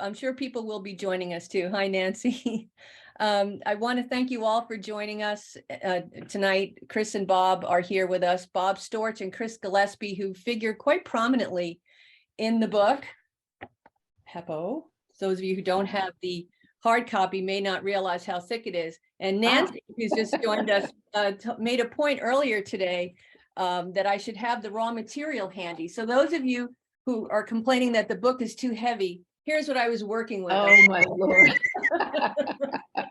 I'm sure people will be joining us too. Hi, Nancy. I want to thank you all for joining us tonight. Chris and Bob are here with us. Bob Storch and Chris Gillespie, who figure quite prominently in the book, PEPO. Those of you who don't have the hard copy may not realize how thick it is. And Nancy, who's just joined us, made a point earlier today that I should have the raw material handy. So those of you who are complaining that the book is too heavy, here's what I was working with. Oh my Lord.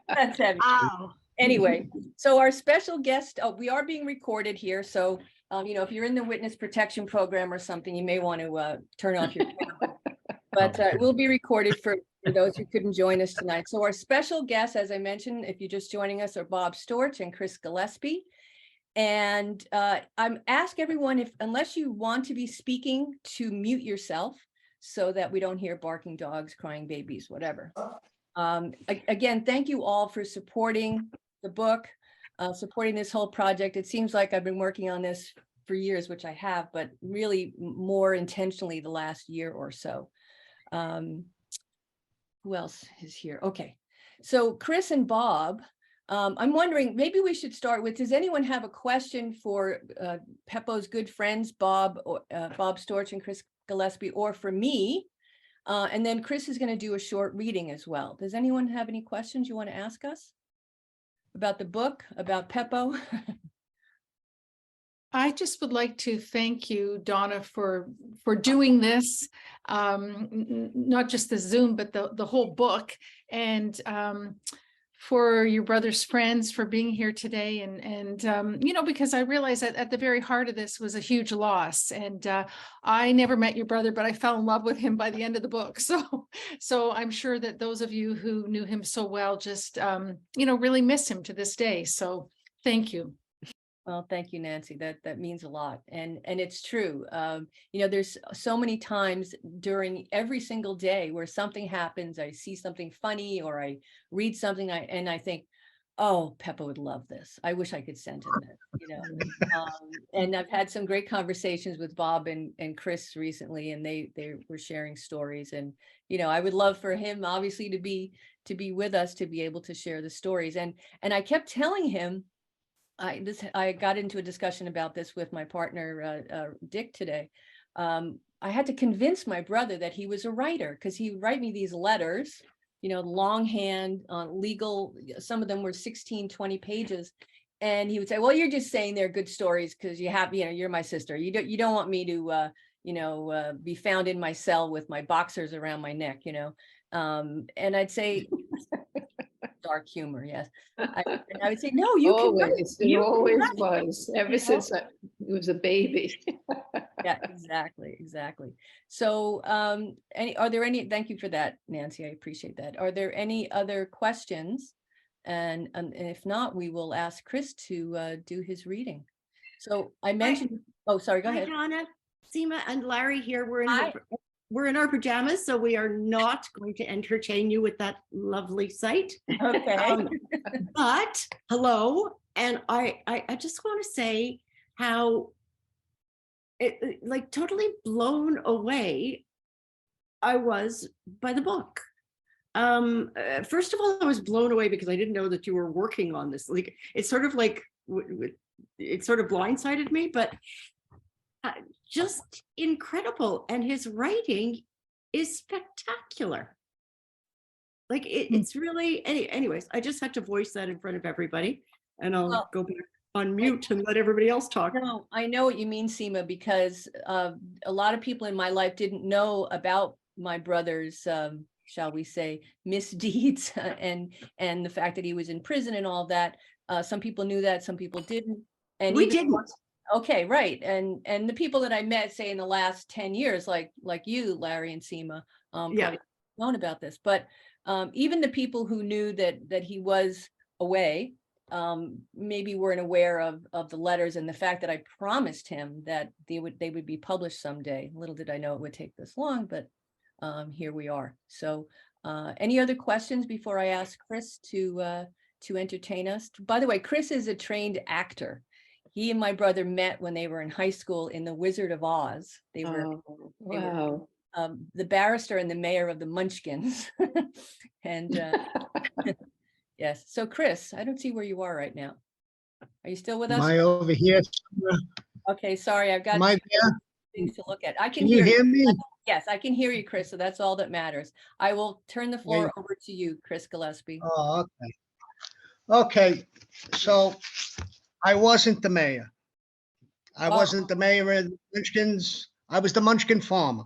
That's heavy. Wow. Anyway, so our special guest, we are being recorded here. So, if you're in the witness protection program or something, you may want to turn off your camera. But it will be recorded for those who couldn't join us tonight. So our special guests, as I mentioned, if you're just joining us, are Bob Storch and Chris Gillespie. And I'm ask everyone, unless you want to be speaking, to mute yourself so that we don't hear barking dogs, crying babies, whatever. Again, thank you all for supporting the book, supporting this whole project. It seems like I've been working on this for years, which I have, but really more intentionally the last year or so. Who else is here? Okay, so Chris and Bob, I'm wondering, maybe we should start with, does anyone have a question for PEPO's good friends, Bob Storch and Chris Gillespie, or for me? And then Chris is going to do a short reading as well. Does anyone have any questions you want to ask us about the book, about PEPO? I just would like to thank you, Donna, for doing this, not just the Zoom, but the whole book, and for your brother's friends for being here today. And because I realized that at the very heart of this was a huge loss. And I never met your brother, but I fell in love with him by the end of the book. So I'm sure that those of you who knew him so well just, really miss him to this day. So thank you. Well, thank you, Nancy. That means a lot. And it's true. There's so many times during every single day where something happens, I see something funny or I read something and I think, oh, PEPO would love this. I wish I could send him that, and I've had some great conversations with Bob and Chris recently, and they were sharing stories. And, I would love for him obviously to be with us, to be able to share the stories. And I kept telling him, I got into a discussion about this with my partner, Dick, today. I had to convince my brother that he was a writer, because he would write me these letters, longhand, legal, some of them were 16, 20 pages. And he would say, well, you're just saying they're good stories because you're my sister. You don't want me to, be found in my cell with my boxers around my neck, and I'd say, dark humor, yes. I would say, no, you always, can. It always was, ever since I was a baby. Yeah, exactly. So, thank you for that, Nancy. I appreciate that. Are there any other questions? And if not, we will ask Chris to do his reading. So I mentioned, oh, sorry, go ahead. Hi, Donna, Seema, and Larry here. We're in our pajamas, so we are not going to entertain you with that lovely sight. Okay. But hello, and I just want to say how totally blown away I was by the book. First of all, I was blown away because I didn't know that you were working on this. It's sort of like it sort of blindsided me, but just incredible. And his writing is spectacular. It's really, anyways, I just had to voice that in front of everybody, and I'll go back on mute and let everybody else talk. No, I know what you mean, Seema, because a lot of people in my life didn't know about my brother's, shall we say, misdeeds and the fact that he was in prison and all that. Some people knew that, some people didn't. And we didn't. Okay, right. And the people that I met, say, in the last 10 years, like you, Larry and Seema, probably known about this. But even the people who knew that he was away, maybe weren't aware of the letters and the fact that I promised him that they would be published someday. Little did I know it would take this long, but here we are. So any other questions before I ask Chris to entertain us? By the way, Chris is a trained actor. He and my brother met when they were in high school in The Wizard of Oz. They were the barrister and the mayor of the Munchkins. And yes, so Chris, I don't see where you are right now. Are you still with Am us? I over here? Okay, sorry, I've got Am I two there? things to look at. I can Can you hear hear you. me? Yes, I can hear you, Chris, so that's all that matters. I will turn the floor Wait. over to you, Chris Gillespie. Oh, okay. Okay, so I wasn't the mayor. I Oh, wasn't the mayor of the Munchkins. I was the Munchkin farmer.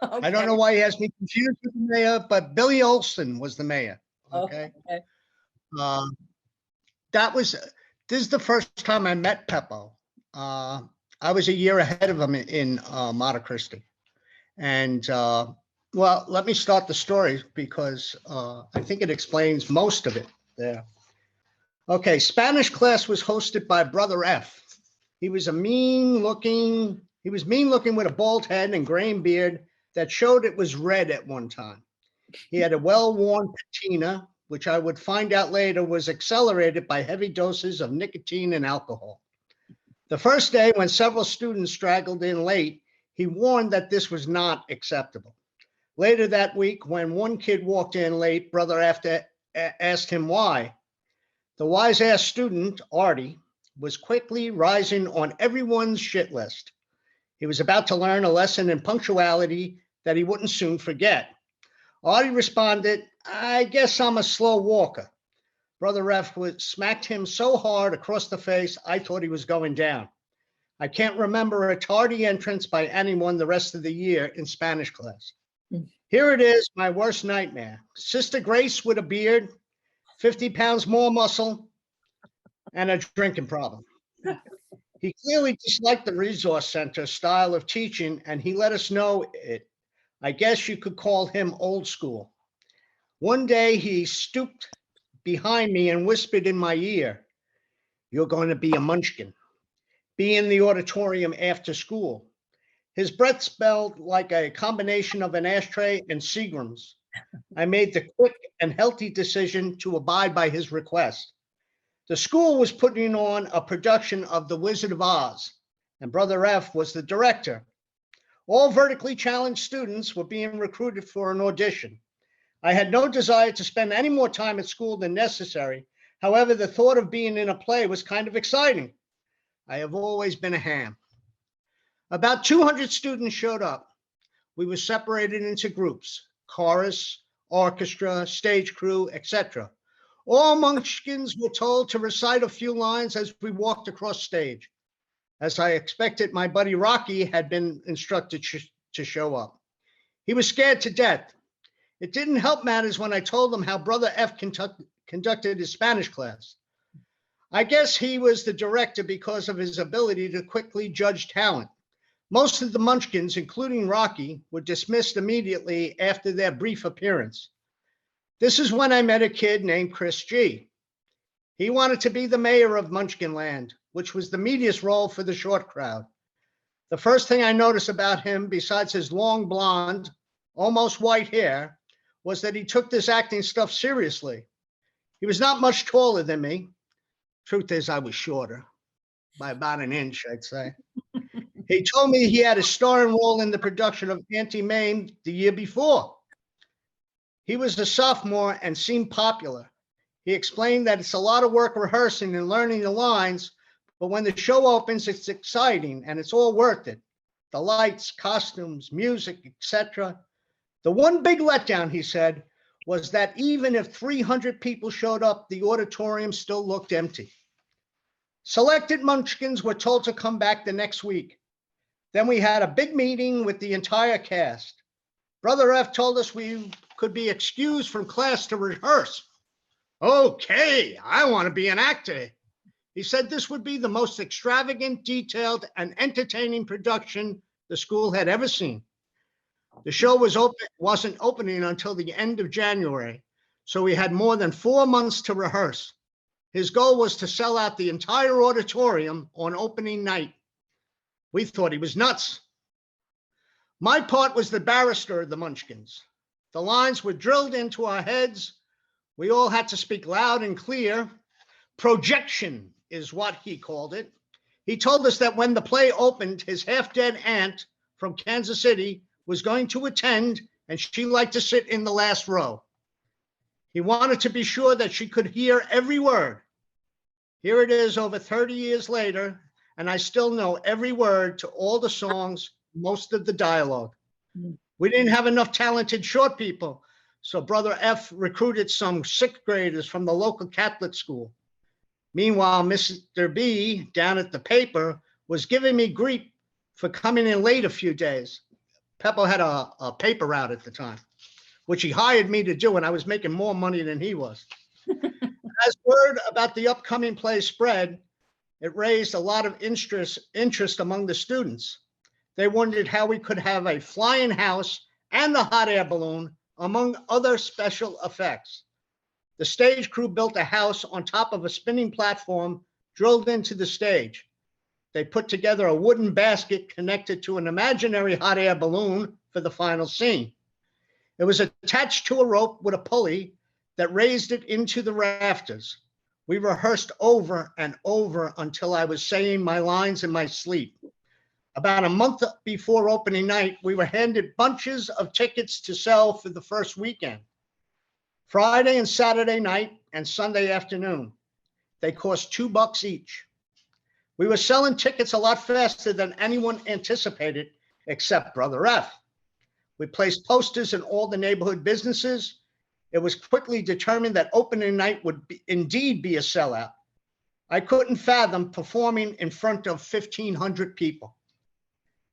I don't okay. know why he has me confused with the mayor, but Billy Olson was the mayor. Oh, Okay. okay. Uh, this is the first time I met PEPO. I was a year ahead of him in Monte Cristi. And well, let me start the story because I think it explains most of it there. Okay, Spanish class was hosted by Brother F. He was mean looking with a bald head and graying beard that showed it was red at one time. He had a well-worn patina, which I would find out later was accelerated by heavy doses of nicotine and alcohol. The first day, when several students straggled in late, he warned that this was not acceptable. Later that week, when one kid walked in late, Brother F asked him why. The wise-ass student, Artie, was quickly rising on everyone's shit list. He was about to learn a lesson in punctuality that he wouldn't soon forget. Artie responded, "I guess I'm a slow walker." Brother F smacked him so hard across the face, I thought he was going down. I can't remember a tardy entrance by anyone the rest of the year in Spanish class. Here it is, my worst nightmare. Sister Grace with a beard, 50 pounds more muscle, and a drinking problem. He clearly disliked the resource center style of teaching, and he let us know it. I guess you could call him old school. One day he stooped behind me and whispered in my ear, "You're going to be a Munchkin. Be in the auditorium after school." His breath smelled like a combination of an ashtray and Seagram's. I made the quick and healthy decision to abide by his request. The school was putting on a production of The Wizard of Oz, and Brother F was the director. All vertically challenged students were being recruited for an audition. I had no desire to spend any more time at school than necessary. However, the thought of being in a play was kind of exciting. I have always been a ham. About 200 students showed up. We were separated into groups: chorus, orchestra, stage crew, etc. All Munchkins were told to recite a few lines as we walked across stage. As I expected, my buddy Rocky had been instructed to show up. He was scared to death. It didn't help matters when I told him how Brother F conducted his Spanish class. I guess he was the director because of his ability to quickly judge talent. Most of the Munchkins, including Rocky, were dismissed immediately after their brief appearance. This is when I met a kid named Chris G. He wanted to be the mayor of Munchkinland, which was the media's role for the short crowd. The first thing I noticed about him, besides his long blonde, almost white hair, was that he took this acting stuff seriously. He was not much taller than me. Truth is, I was shorter, by about an inch, I'd say. He told me he had a starring role in the production of Auntie Mame the year before. He was a sophomore and seemed popular. He explained that it's a lot of work rehearsing and learning the lines, but when the show opens, it's exciting and it's all worth it. The lights, costumes, music, etc. The one big letdown, he said, was that even if 300 people showed up, the auditorium still looked empty. Selected Munchkins were told to come back the next week. Then we had a big meeting with the entire cast. Brother F told us we could be excused from class to rehearse. Okay, I want to be an actor. He said this would be the most extravagant, detailed, and entertaining production the school had ever seen. The show wasn't opening until the end of January, so we had more than 4 months to rehearse. His goal was to sell out the entire auditorium on opening night. We thought he was nuts. My part was the barrister of the Munchkins. The lines were drilled into our heads. We all had to speak loud and clear. Projection is what he called it. He told us that when the play opened, his half-dead aunt from Kansas City was going to attend, and she liked to sit in the last row. He wanted to be sure that she could hear every word. Here it is over 30 years later, and I still know every word to all the songs, most of the dialogue. We didn't have enough talented short people, so Brother F recruited some sixth graders from the local Catholic school. Meanwhile, Mr. B down at the paper was giving me grief for coming in late a few days. PEPO had a paper route at the time, which he hired me to do, and I was making more money than he was. As word about the upcoming play spread, it raised a lot of interest among the students. They wondered how we could have a flying house and a hot air balloon, among other special effects. The stage crew built a house on top of a spinning platform drilled into the stage. They put together a wooden basket connected to an imaginary hot air balloon for the final scene. It was attached to a rope with a pulley that raised it into the rafters. We rehearsed over and over until I was saying my lines in my sleep. About a month before opening night, we were handed bunches of tickets to sell for the first weekend. Friday and Saturday night and Sunday afternoon. They cost $2 each. We were selling tickets a lot faster than anyone anticipated, except Brother F. We placed posters in all the neighborhood businesses. It was quickly determined that opening night would indeed be a sellout. I couldn't fathom performing in front of 1,500 people.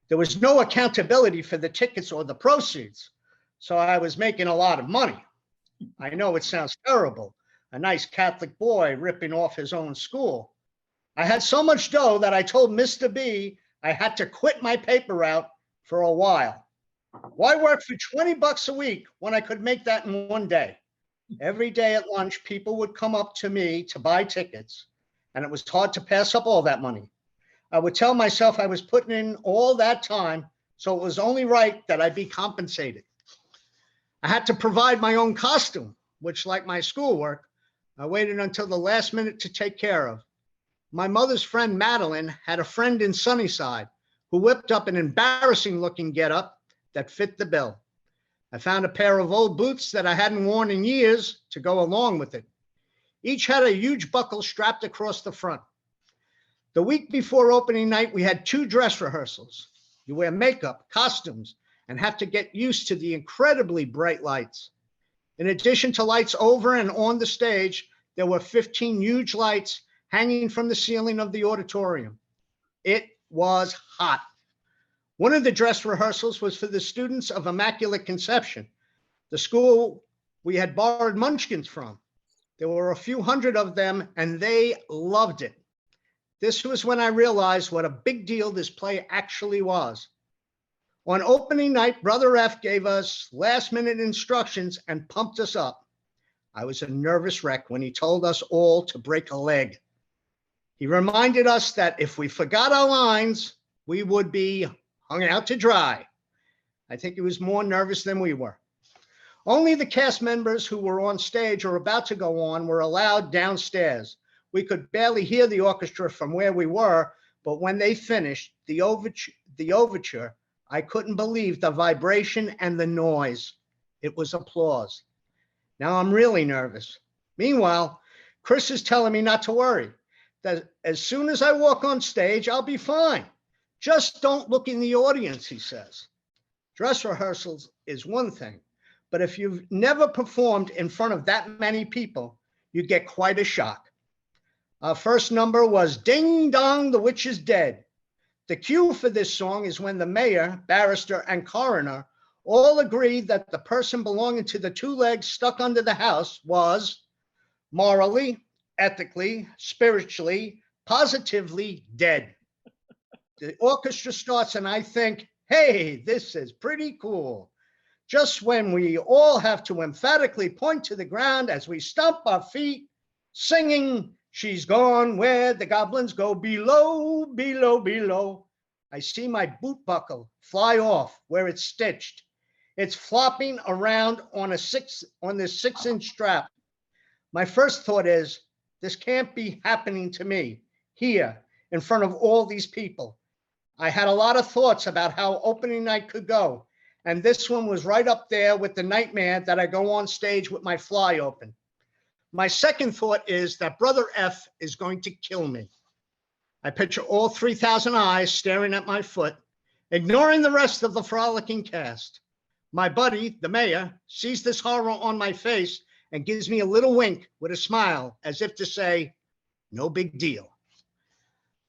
There was no accountability for the tickets or the proceeds, so I was making a lot of money. I know it sounds terrible, a nice Catholic boy ripping off his own school. I had so much dough that I told Mr. B I had to quit my paper route for a while. Why work for $20 a week when I could make that in one day? Every day at lunch, people would come up to me to buy tickets, and it was hard to pass up all that money. I would tell myself I was putting in all that time, so it was only right that I be compensated. I had to provide my own costume, which, like my schoolwork, I waited until the last minute to take care of. My mother's friend Madeline had a friend in Sunnyside who whipped up an embarrassing looking getup that fit the bill. I found a pair of old boots that I hadn't worn in years to go along with it. Each had a huge buckle strapped across the front. The week before opening night, we had 2 dress rehearsals. You wear makeup, costumes, and have to get used to the incredibly bright lights. In addition to lights over and on the stage, there were 15 huge lights hanging from the ceiling of the auditorium. It was hot. One of the dress rehearsals was for the students of Immaculate Conception, the school we had borrowed munchkins from. There were a few hundred of them, and they loved it. This was when I realized what a big deal this play actually was. On opening night, Brother F gave us last-minute instructions and pumped us up. I was a nervous wreck when he told us all to break a leg. He reminded us that if we forgot our lines, we would be hung out to dry. I think he was more nervous than we were. Only the cast members who were on stage or about to go on were allowed downstairs. We could barely hear the orchestra from where we were, but when they finished the overture, I couldn't believe the vibration and the noise. It was applause. Now I'm really nervous. Meanwhile, Chris is telling me not to worry, that as soon as I walk on stage, I'll be fine. Just don't look in the audience, he says. Dress rehearsals is one thing, but if you've never performed in front of that many people, you get quite a shock. Our first number was Ding Dong, the Witch is Dead. The cue for this song is when the mayor, barrister, and coroner all agreed that the person belonging to the 2 legs stuck under the house was morally, ethically, spiritually, positively dead. The orchestra starts and I think, hey, this is pretty cool. Just when we all have to emphatically point to the ground as we stomp our feet, singing, she's gone where the goblins go below, below, below. I see my boot buckle fly off where it's stitched. It's flopping around on this 6-inch strap. My first thought is, this can't be happening to me here in front of all these people. I had a lot of thoughts about how opening night could go, And this one was right up there with the nightmare that I go on stage with my fly open. My second thought is that Brother F is going to kill me. I picture all 3,000 eyes staring at my foot, ignoring the rest of the frolicking cast. My buddy, the mayor, sees this horror on my face and gives me a little wink with a smile as if to say, no big deal.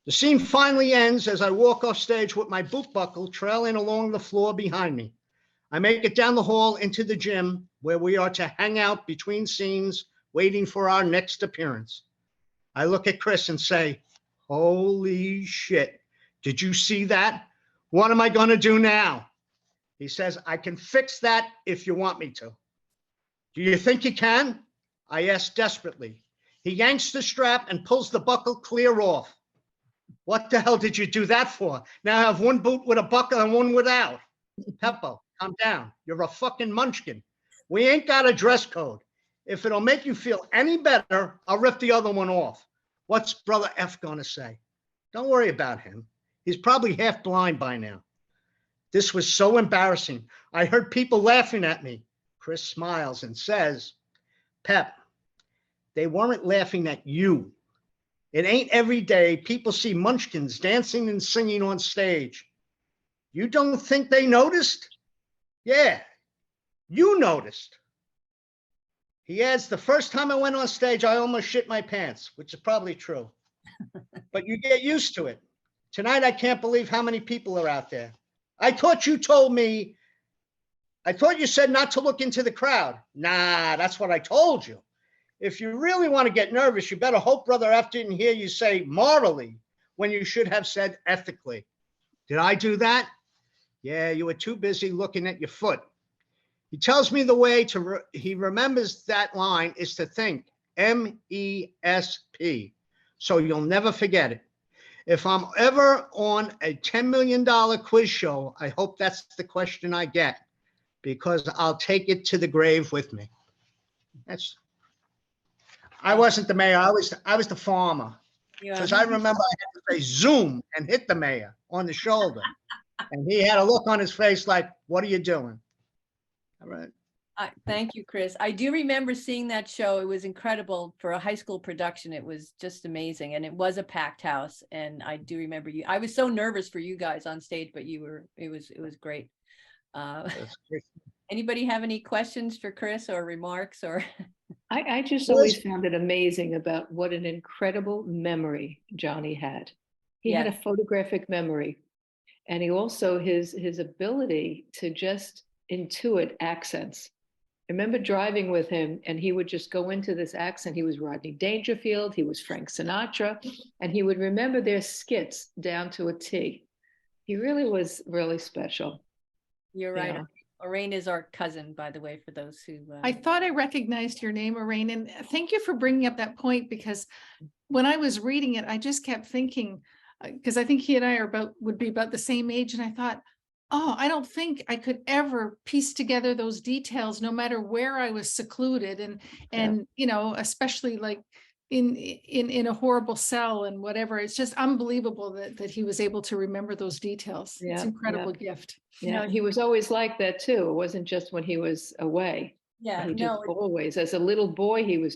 The scene finally ends as I walk off stage with my boot buckle trailing along the floor behind me. I make it down the hall into the gym where we are to hang out between scenes, waiting for our next appearance. I look at Chris and say, holy shit, did you see that? What am I going to do now? He says, I can fix that if you want me to. Do you think you can? I ask desperately. He yanks the strap and pulls the buckle clear off. What the hell did you do that for? Now I have one boot with a buckle and one without. PEPO, calm down. You're a fucking munchkin. We ain't got a dress code. If it'll make you feel any better, I'll rip the other one off. What's Brother F gonna say? Don't worry about him. He's probably half blind by now. This was so embarrassing. I heard people laughing at me. Chris smiles and says, Pep, they weren't laughing at you. It ain't every day people see munchkins dancing and singing on stage. You don't think they noticed? Yeah, you noticed. He adds, the first time I went on stage, I almost shit my pants, which is probably true. But you get used to it. Tonight, I can't believe how many people are out there. I thought you said not to look into the crowd. Nah, that's what I told you. If you really want to get nervous, you better hope Brother F didn't hear you say morally when you should have said ethically. Did I do that? Yeah, you were too busy looking at your foot. He tells me the way he remembers that line is to think, MESP, so you'll never forget it. If I'm ever on a $10 million quiz show, I hope that's the question I get, because I'll take it to the grave with me. I wasn't the mayor. I was the farmer. Because I remember I had to say zoom and hit the mayor on the shoulder. And he had a look on his face like, what are you doing? All right. Thank you, Chris. I do remember seeing that show. It was incredible for a high school production. It was just amazing. And it was a packed house. And I do remember you. I was so nervous for you guys on stage, but it was great. Anybody have any questions for Chris or remarks or? I just always found it amazing about what an incredible memory Johnny had. He had a photographic memory, and he also his ability to just intuit accents. I remember driving with him and he would just go into this accent. He was Rodney Dangerfield, he was Frank Sinatra, and he would remember their skits down to a T. He really was really special. You're right. Yeah. Orain is our cousin, by the way, for those who... I thought I recognized your name, Orain, and thank you for bringing up that point, because when I was reading it, I just kept thinking, because I think he and I would be about the same age, and I thought, oh, I don't think I could ever piece together those details, no matter where I was secluded, and you know, especially like in a horrible cell and whatever. It's just unbelievable that he was able to remember those details. It's an incredible gift. Yeah, he was always like that too. It wasn't just when he was away. Yeah, he just always, as a little boy, he was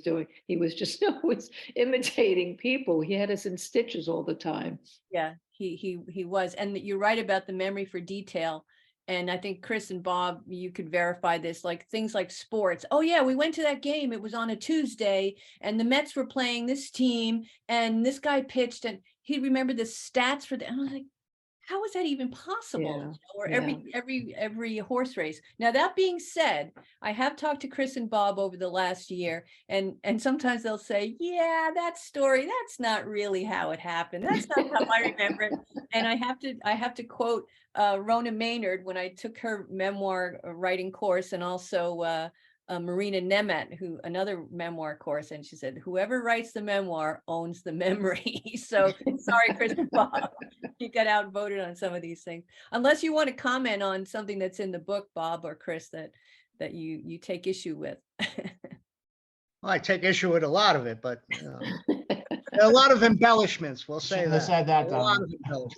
just always imitating people. He had us in stitches all the time. Yeah, he was. And you're right about the memory for detail. And I think Chris and Bob, you could verify this, like things like sports. Oh yeah, we went to that game. It was on a Tuesday and the Mets were playing this team and this guy pitched and he remembered the stats for that. And I was like, how is that even possible? Or every horse race. Now, that being said, I have talked to Chris and Bob over the last year, and sometimes they'll say, yeah, that story, that's not really how it happened. That's not how I remember it. And I have to quote Rona Maynard when I took her memoir writing course, and also Marina Nemeth, who another memoir course, and she said, whoever writes the memoir owns the memory. So sorry, Chris and Bob, you got outvoted on some of these things. Unless you want to comment on something that's in the book, Bob or Chris, that you take issue with. Well, I take issue with a lot of it, but there are a lot of embellishments. We'll say that. Said that. A lot of embellishments.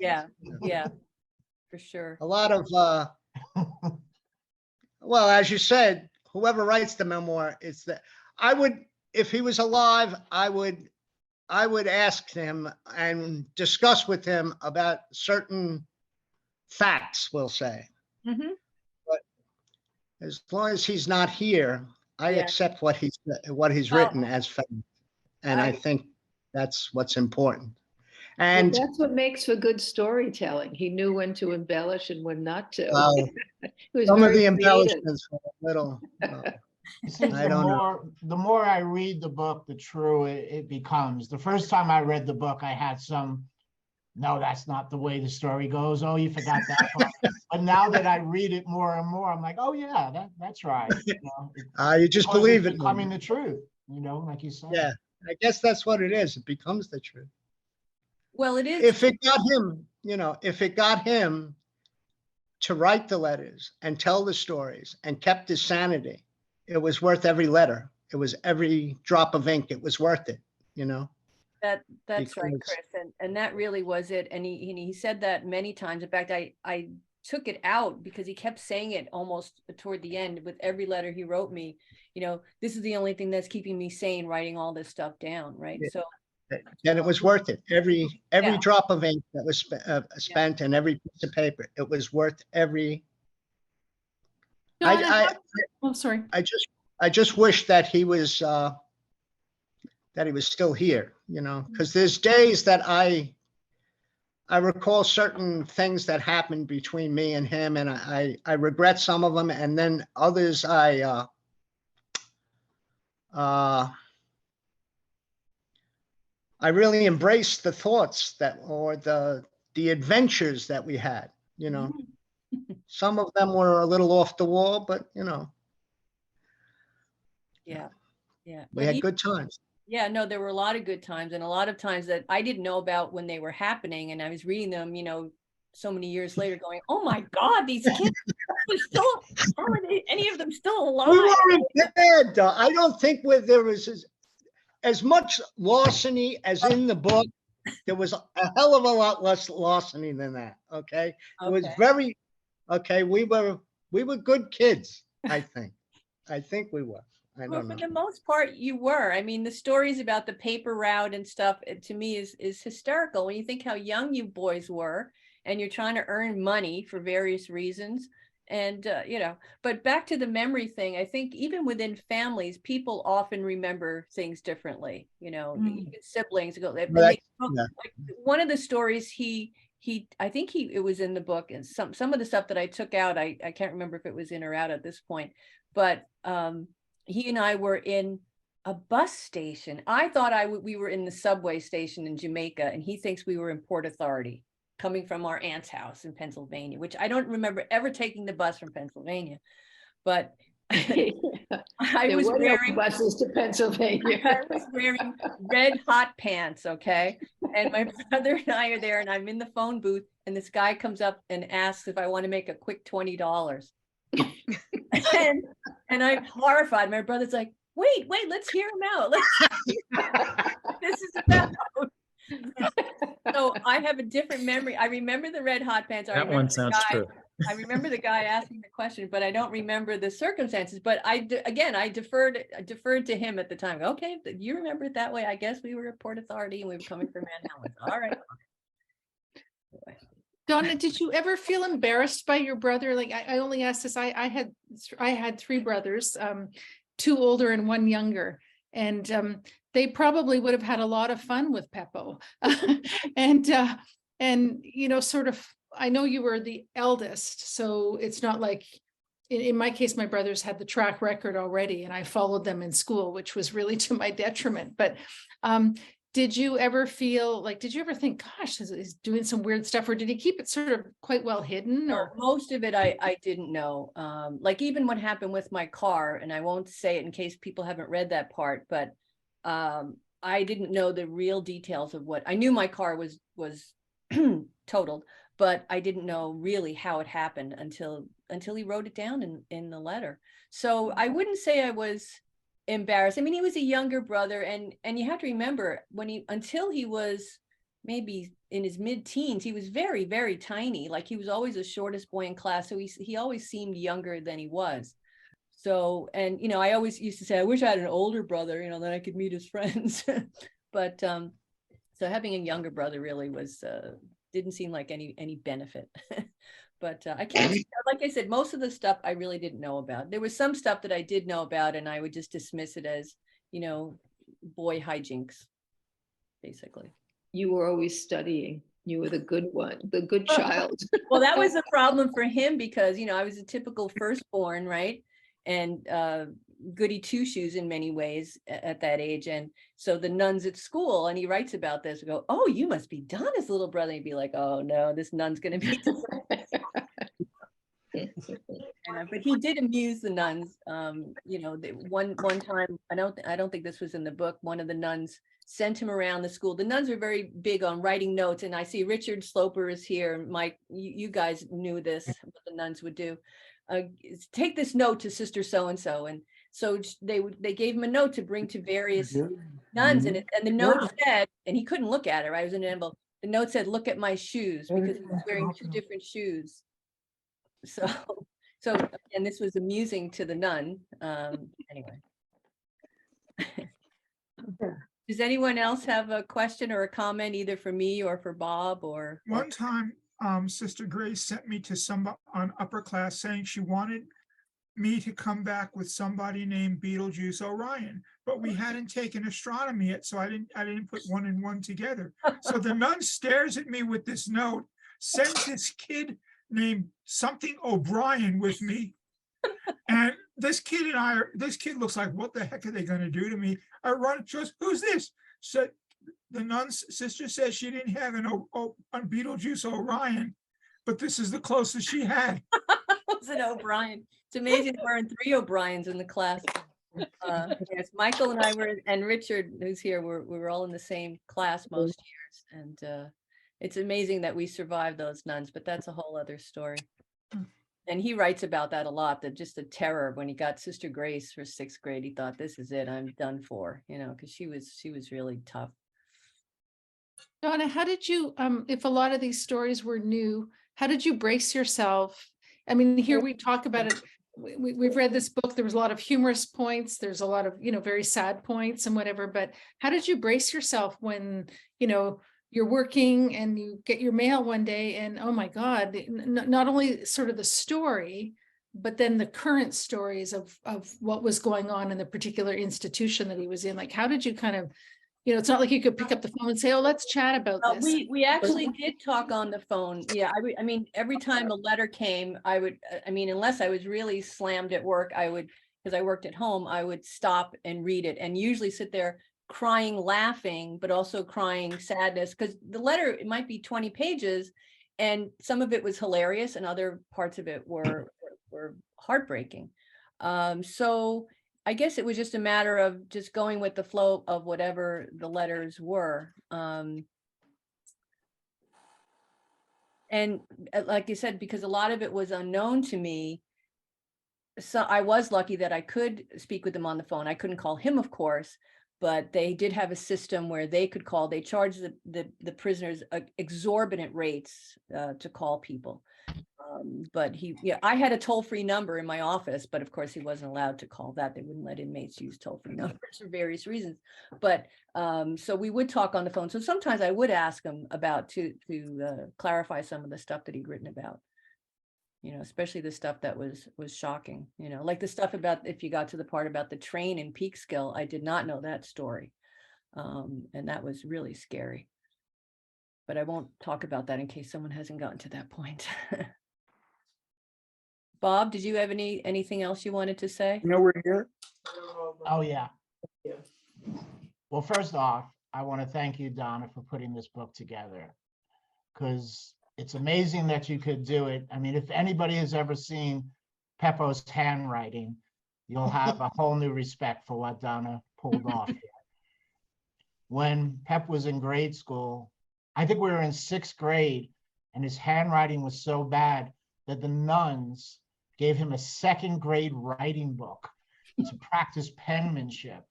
Yeah, for sure. A lot of Well, as you said, whoever writes the memoir, it's that I would, if he was alive, I would ask him and discuss with him about certain facts, we'll say. Mhm. But as long as he's not here, I Yeah. accept what he's Well, written as fact. And I think that's what's important. Well, And that's what makes for good storytelling. He knew when to embellish and when not to. He was some of very the creative. embellishments were a little, It seems I don't know. the more I read the book, the truer it becomes. The first time I read the book, I had some, no, that's not the way the story goes. Oh, you forgot that part. But now that I read it more and more, I'm like, oh yeah, that's right. You know, You just because believe it's it. becoming the truth, like you said. Yeah, I guess that's what it is. It becomes the truth. well, it is. If it got him, if it got him to write the letters and tell the stories and kept his sanity, it was worth every letter. It was every drop of ink. It was worth it, That's right, because- Chris, and that really was it. And he said that many times. In fact, I took it out because he kept saying it almost toward the end with every letter he wrote me. This is the only thing that's keeping me sane, writing all this stuff down, right? Yeah. So And it was worth it. Every Yeah. drop of ink that was spent and every piece of paper, it was worth every. Donna, oh, sorry. I just wish that he was still here, because there's days that I recall certain things that happened between me and him, and I regret some of them, and then others I really embraced the thoughts or the adventures that we had, Some of them were a little off the wall, but yeah. we had good times. Yeah, no, there were a lot of good times and a lot of times that I didn't know about when they were happening. And I was reading them, so many years later going, oh my God, these kids are still, how are any of them still alive? We weren't bad, though. I don't think there was as much larceny as in the book. There was a hell of a lot less larceny than that. Okay. It was very, we were good kids, I think. I think we were. Well, for the most part, you were. I mean, the stories about the paper route and stuff, to me is hysterical when you think how young you boys were and you're trying to earn money for various reasons. And, but back to the memory thing, I think even within families, people often remember things differently, even siblings go. Like one of the stories I think it was in the book, and some of the stuff that I took out, I can't remember if it was in or out at this point, but he and I were in a bus station. I thought we were in the subway station in Jamaica, and he thinks we were in Port Authority, coming from our aunt's house in Pennsylvania, which I don't remember ever taking the bus from Pennsylvania, but I was wearing buses to Pennsylvania. I was wearing red hot pants, okay? And my brother and I are there, and I'm in the phone booth, and this guy comes up and asks if I want to make a quick $20. and I'm horrified. My brother's like, wait, let's hear him out. This is about. So I have a different memory. I remember the red hot pants. That one sounds true. I remember the guy asking the question, but I don't remember the circumstances. But I deferred to him at the time. Okay, you remember it that way. I guess we were at Port Authority and we were coming from Manhattan. All right. Donna, did you ever feel embarrassed by your brother? Like I only asked this. I had three brothers, 2 older and 1 younger, and they probably would have had a lot of fun with PEPO. and sort of. I know you were the eldest, so it's not like. In my case, my brothers had the track record already, and I followed them in school, which was really to my detriment. But did you ever think, gosh, he's doing some weird stuff, or did he keep it sort of quite well hidden? Or most of it I didn't know. Like even what happened with my car, and I won't say it in case people haven't read that part, but I didn't know the real details of what I knew. My car was totaled, but I didn't know really how it happened until he wrote it down in the letter. So I wouldn't say I was embarrassed. I mean, he was a younger brother, and you have to remember until he was maybe in his mid-teens. He was very, very tiny. Like he was always the shortest boy in class. So he always seemed younger than he was. So, and, I always used to say, I wish I had an older brother, then I could meet his friends. But so having a younger brother really was, didn't seem like any benefit. But I can't, like I said, most of the stuff I really didn't know about. There was some stuff that I did know about, and I would just dismiss it as, boy hijinks, basically. You were always studying. You were the good one, the good child. Well, that was a problem for him because, I was a typical firstborn, right? And goody two shoes in many ways at that age. And so the nuns at school, and he writes about this, go, oh, you must be Donna's little brother. And he'd be like, oh no, this nun's going to be. But he did amuse the nuns. One time, I don't think this was in the book. One of the nuns sent him around the school. The nuns are very big on writing notes, and I see Richard Sloper is here. Mike, you guys knew this, what the nuns would do. Take this note to Sister so-and-so. And so they gave him a note to bring to various nuns, and the note said, and he couldn't look at it, right? It was in an envelope. The note said, look at my shoes, because he was wearing 2 different shoes. So and this was amusing to the nun. Anyway. Does anyone else have a question or a comment, either for me or for Bob or? One time, Sister Grace sent me to somebody on upper class saying she wanted me to come back with somebody named Betelgeuse Orion, but we hadn't taken astronomy yet, so I didn't put 1 and 1 together. So the nun stares at me with this note, sends this kid named something O'Brien with me, and this kid looks like, what the heck are they going to do to me? I run, she goes, who's this? So the nun's sister says she didn't have an Betelgeuse Orion, but this is the closest she had. It was an O'Brien. It's amazing there weren't 3 O'Briens in the class. Yes, Michael and I were, and Richard, who's here, we were all in the same class most years, and it's amazing that we survived those nuns, but that's a whole other story. And he writes about that a lot, that just the terror when he got Sister Grace for 6th grade, he thought, this is it, I'm done for, because she was really tough. Donna, how did you, if a lot of these stories were new, how did you brace yourself? I mean, here we talk about it. We've read this book. There was a lot of humorous points. There's a lot of, very sad points and whatever, but how did you brace yourself when, you're working and you get your mail one day and, oh my God, not only sort of the story, but then the current stories of what was going on in the particular institution that he was in? Like, how did you kind of, it's not like you could pick up the phone and say, oh, let's chat about this. We actually did talk on the phone. Yeah, I mean, every time a letter came, unless I was really slammed at work, because I worked at home, I would stop and read it, and usually sit there crying, laughing, but also crying sadness, because the letter, it might be 20 pages, and some of it was hilarious and other parts of it were heartbreaking. So I guess it was just a matter of just going with the flow of whatever the letters were. And like you said, because a lot of it was unknown to me, so I was lucky that I could speak with them on the phone. I couldn't call him, of course, but they did have a system where they could call. They charged the prisoners exorbitant rates to call people. But I had a toll-free number in my office, but of course he wasn't allowed to call that. They wouldn't let inmates use toll-free numbers for various reasons. But so we would talk on the phone. So sometimes I would ask him about to clarify some of the stuff that he'd written about. Especially the stuff that was shocking, like the stuff about, if you got to the part about the train in Peekskill, I did not know that story. And that was really scary. But I won't talk about that in case someone hasn't gotten to that point. Bob, did you have anything else you wanted to say? No, we're here. Oh, yeah. Well, first off, I want to thank you, Donna, for putting this book together, because it's amazing that you could do it. I mean, if anybody has ever seen PEPO's handwriting, you'll have a whole new respect for what Donna pulled off here. When Pep was in grade school, I think we were in 6th grade, and his handwriting was so bad that the nuns gave him a 2nd grade writing book to practice penmanship.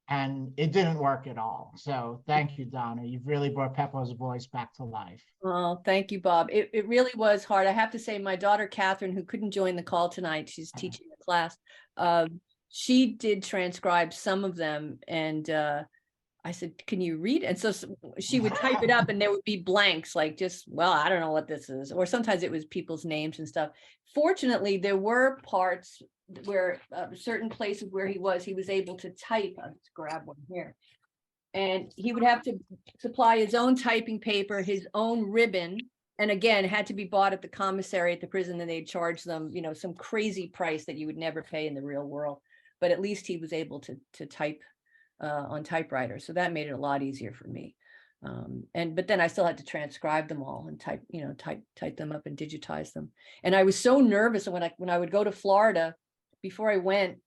and it didn't work at all. So thank you, Donna. You've really brought Peppo's voice back to life. Oh, thank you, Bob. It really was hard. I have to say, my daughter, Catherine, who couldn't join the call tonight, she's teaching the class. She did transcribe some of them. And I said, can you read? And so she would type it up and there would be blanks, like just, well, I don't know what this is. Or sometimes it was people's names and stuff. Fortunately, there were parts where certain places where he was able to type. Let's grab one here. And he would have to supply his own typing paper, his own ribbon. And again, had to be bought at the commissary at the prison, and they'd charge them, you know, some crazy price that you would never pay in the real world. But at least he was able to type on typewriter. So that made it a lot easier for me. But then I still had to transcribe them all and type them up and digitize them. And I was so nervous when I would go to Florida, before I went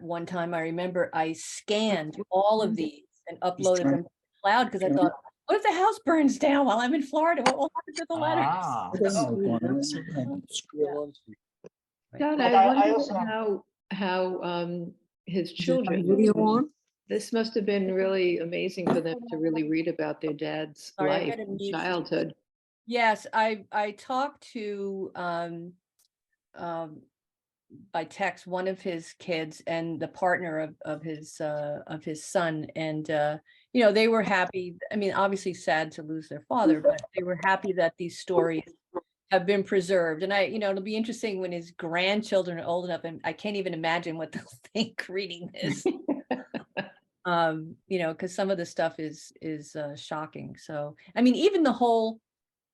one time, I remember I scanned all of these and uploaded them to the cloud, because I thought, what if the house burns down while I'm in Florida? What will happen to the letters? Ah. Don, But I I wonder also- how his children, this must have been really amazing for them to really read about their dad's Sorry, I life gotta and mute. childhood. Yes, I talked to by text one of his kids and the partner of his son, and you know, they were happy. I mean, obviously sad to lose their father, but they were happy that these stories have been preserved. And you know, it'll be interesting when his grandchildren are old enough, and I can't even imagine what they'll think reading this. You know, because some of the stuff is shocking. So, I mean, even the whole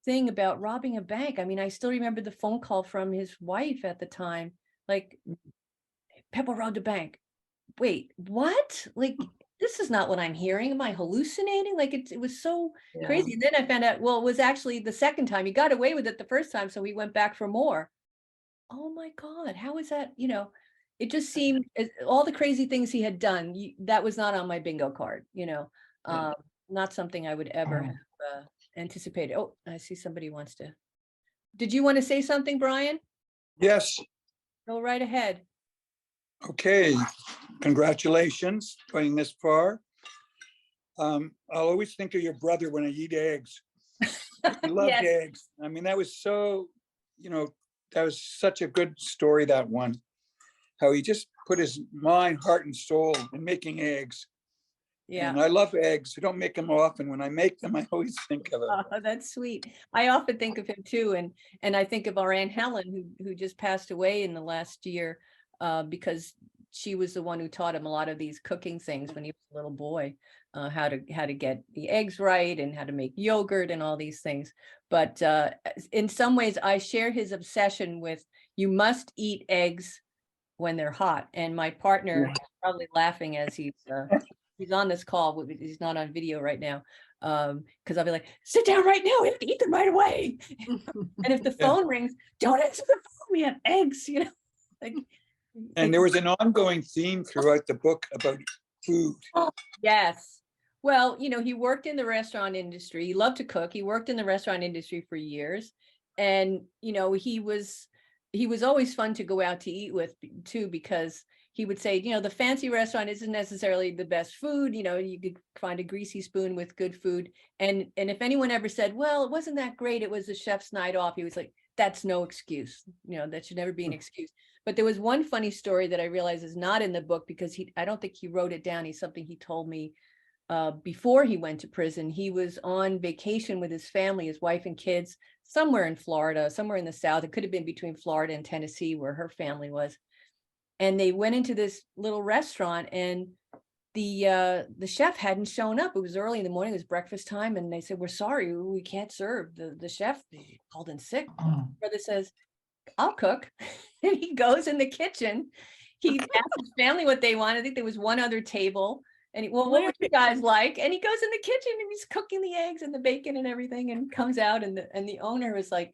thing about robbing a bank. I mean, I still remember the phone call from his wife at the time, like, PEPO robbed a bank. Wait, what? Like, this is not what I'm hearing. Am I hallucinating? Like, it was so crazy. And then I found out, well, it was actually the second time. He got away with it the first time, so he went back for more. Oh my God, how is that? You know, it just seemed all the crazy things he had done, that was not on my bingo card, you know. Not something I would ever have anticipated. Oh, I see somebody wants to. Did you want to say something, Brian? Yes. Go right ahead. Okay. Congratulations going this far. I'll always think of your brother when I eat eggs. He loved Yes. eggs. I mean, that was so, you know, that was such a good story, that one. How he just put his mind, heart, and soul in making eggs. Yeah. And I love eggs. I don't make them often. When I make them, I always think of it. Oh, that's sweet. I often think of him too, and I think of our Aunt Helen, who just passed away in the last year, because she was the one who taught him a lot of these cooking things when he was a little boy, how to get the eggs right and how to make yogurt and all these things. But in some ways, I share his obsession with, you must eat eggs when they're hot. And my partner is probably laughing as he's on this call. He's not on video right now, because I'll be like, sit down right now, we have to eat them right away. And if the phone rings, don't answer the phone, we have eggs, you know. Like, And there was an ongoing theme throughout the book about food. yes. Well, you know, he worked in the restaurant industry. He loved to cook. He worked in the restaurant industry for years. And, you know, he was always fun to go out to eat with too, because he would say, you know, the fancy restaurant isn't necessarily the best food. You know, you could find a greasy spoon with good food. And if anyone ever said, well, it wasn't that great, it was the chef's night off, he was like, that's no excuse. You know, that should never be an excuse. But there was one funny story that I realize is not in the book, because I don't think he wrote it down. He's something he told me before he went to prison. He was on vacation with his family, his wife and kids, somewhere in Florida, somewhere in the South. It could have been between Florida and Tennessee, where her family was. And they went into this little restaurant, and the chef hadn't shown up. It was early in the morning, it was breakfast time, and they said, we're sorry, we can't serve. The chef called in sick. Brother says, I'll cook. And he goes in the kitchen. He asked his family what they wanted. I think there was one other table. And well, what would you guys like? And he goes in the kitchen and he's cooking the eggs and the bacon and everything, and comes out, and the owner was like,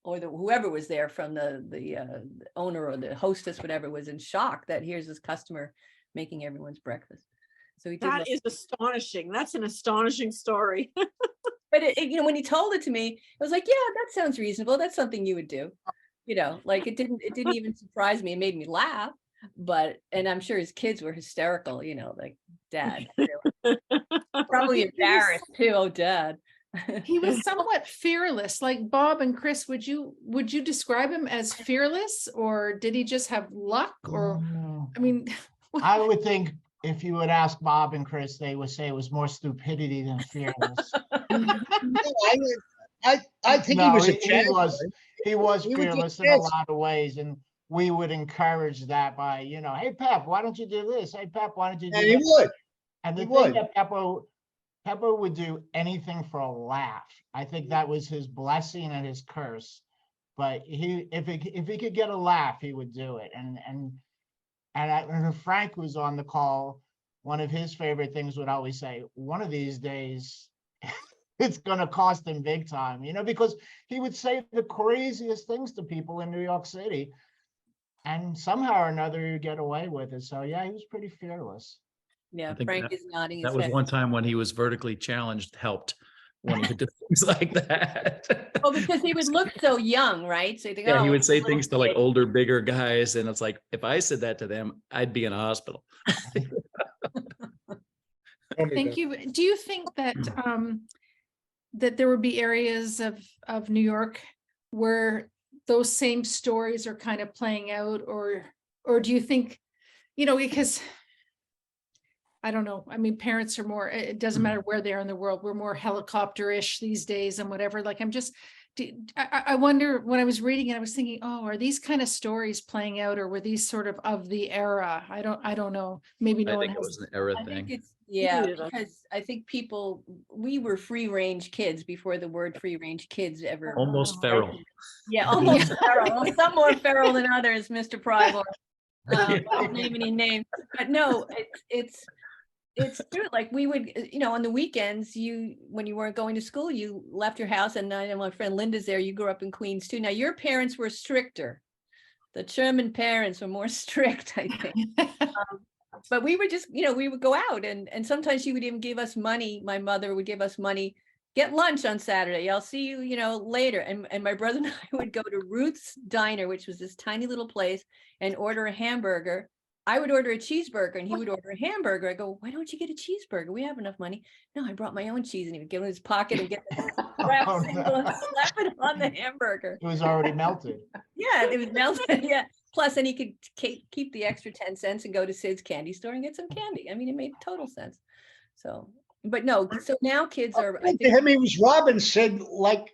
or whoever was there from the owner or the hostess, whatever, was in shock that here's this customer making everyone's breakfast. So he did. That is astonishing. That's an astonishing story. But you know, when he told it to me, it was like, yeah, that sounds reasonable. That's something you would do. You know, like it didn't even surprise me. It made me laugh. and I'm sure his kids were hysterical, you know, like, Dad, really?" Probably embarrassed too. Oh, Dad. He was somewhat fearless, like Bob and Chris. Would you describe him as fearless, or did he just have luck? Or, No. I mean, I would think if you would ask Bob and Chris, they would say it was more stupidity than fearless. I think he No, was a he champion. was He was fearless a in a kid. lot of ways, and we would encourage that by, hey, Pep, why don't you do this? Hey, Pep, why don't you do And he that? would. And the he thing would. that Pepper would do anything for a laugh. I think that was his blessing and his curse. But if he could get a laugh, he would do it. And Frank was on the call. One of his favorite things would always say, one of these days, it's going to cost him big time, because he would say the craziest things to people in New York City. And somehow or another, you get away with it. So, yeah, he was pretty fearless. Yeah, I think Frank is nodding his that was head. one time when he was vertically challenged, helped when he would do things like that. Oh, because he would look so young, right? So you think, Yeah, oh, he would he's a say little things to like kid. older, bigger guys, and it's like, if I said that to them, I'd be in a hospital. thank you. Do you think that that there would be areas of New York where those same stories are kind of playing out, or do you think, because I don't know. I mean, parents are more, it doesn't matter where they are in the world. We're more helicopter-ish these days and whatever. Like, I wonder, when I was reading it, I was thinking, oh, are these kind of stories playing out, or were these sort of the era? I don't know. Maybe no I one think it has. was an era I think thing. it's, yeah, Yeah. because I think we were free range kids before the word free range kids ever. Almost feral. Yeah, almost feral. Well, some more feral than others, Mr. Prybor. Don't name any names, but no, it's true. Like, we would, on the weekends, when you weren't going to school, you left your house, and I know my friend Linda's there. You grew up in Queens too. Now, your parents were stricter. The German parents were more strict, I think. But we would just, we would go out, and sometimes she would even give us money. My mother would give us money. Get lunch on Saturday. I'll see you, later. And my brother and I would go to Ruth's Diner, which was this tiny little place, and order a hamburger. I would order a cheeseburger, and he would order a hamburger. I go, why don't you get a cheeseburger? We have enough money. No, I brought my own cheese. And he would give it in his pocket and get the wrap Oh, single and no. slap it on the hamburger. It was already melted. Yeah, it was melted. Yeah. Plus, then he could keep the extra 10 cents and go to Sid's candy store and get some candy. I mean, it made total sense. So, but no, so now kids are, I To think, him, he was robbing Sid, like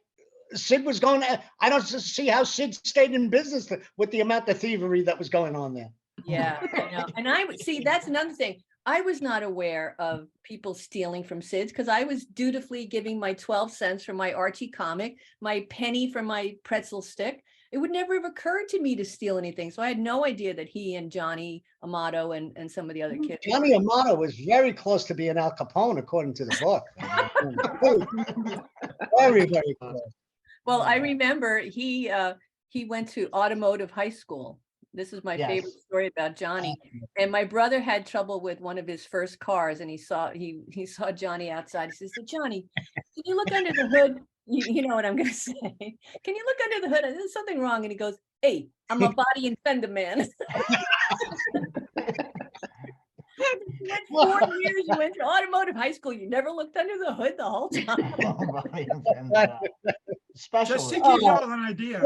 Sid was going. I don't see how Sid stayed in business with the amount of thievery that was going on there. yeah, I know. And I would see, that's another thing. I was not aware of people stealing from Sid's, because I was dutifully giving my 12 cents for my Archie comic, my penny for my pretzel stick. It would never have occurred to me to steal anything. So I had no idea that he and Johnny Amato and some of the other kids. Johnny Amato was very close to being Al Capone, according to the book. Very, very close. Well, I remember he went to automotive high school. This is my favorite Yes. story about Johnny. And my brother had trouble with one of his first cars, and he saw Johnny outside. He says, "So Johnny, can you look under the hood?" You know what I'm going to say. "Can you look under the hood? There's something wrong." And he goes, "Hey, I'm a body and fender man." You went 4 years, you went to automotive high school. You never looked under the hood the whole time. Special. Just to give you all an idea.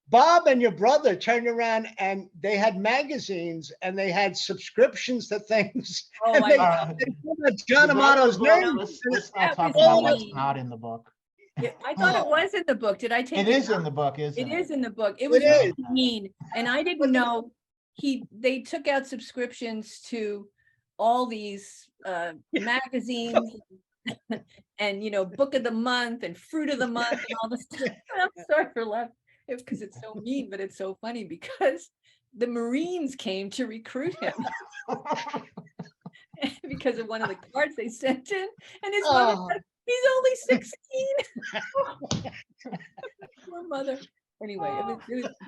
Bob and your brother turned around and they had magazines and they had subscriptions to things. Oh, And my they- God. they put John Amato's name. Let's not That talk was about what's mean. not in the book. Yeah, I thought it was in the book. Did I take It is out? in the book, isn't It it? is in the book. It was It really is. mean. And I didn't know they took out subscriptions to all these magazines and book of the month and fruit of the month and all this stuff. I'm sorry for laughing because it's so mean, but it's so funny because the Marines came to recruit him because of one of the cards they sent in. And his mother said, "He's only 16. Poor mother. Anyway, but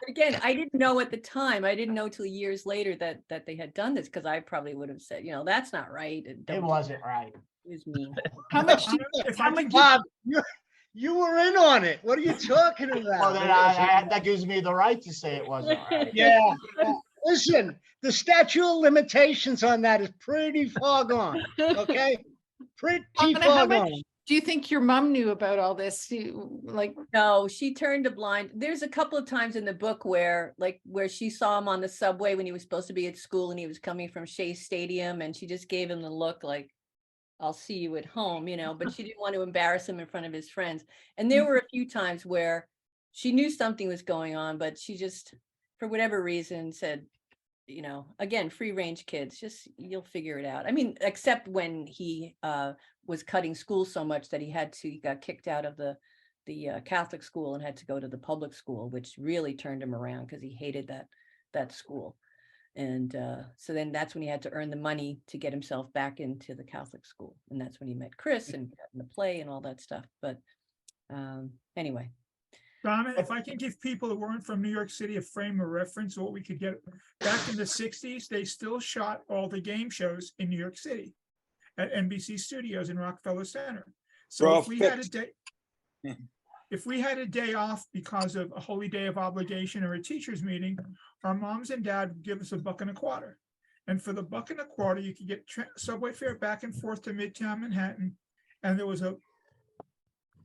again, I didn't know at the time. I didn't know till years later that they had done this, because I probably would have said, that's not right. And It don't do wasn't that. right. It was mean. How much? If I can give Bob, you were in on it. What are you talking about? Well, then that gives me the right to say it wasn't right. Yeah. Listen, the statute of limitations on that is pretty far gone, okay? Pretty Donna, how far much gone. do you think your mom knew about all this? Like, No, she turned a blind. There's a couple of times in the book where she saw him on the subway when he was supposed to be at school and he was coming from Shea Stadium, and she just gave him the look like, I'll see you at home, but she didn't want to embarrass him in front of his friends. And there were a few times where she knew something was going on, but she just, for whatever reason, said, again, free range kids, just, you'll figure it out. I mean, except when he was cutting school so much that he got kicked out of the Catholic school and had to go to the public school, which really turned him around because he hated that school. And so then that's when he had to earn the money to get himself back into the Catholic school. And that's when he met Chris and got in the play and all that stuff. But anyway. Donna, if I can give people who weren't from New York City a frame of reference of what we could get, back in the 60s, they still shot all the game shows in New York City at NBC Studios in Rockefeller Center. So if we had a day off because of a holy day of obligation or a teacher's meeting, our moms and dad would give us $1.25. And for the $1.25, you could get subway fare back and forth to Midtown Manhattan. And there was a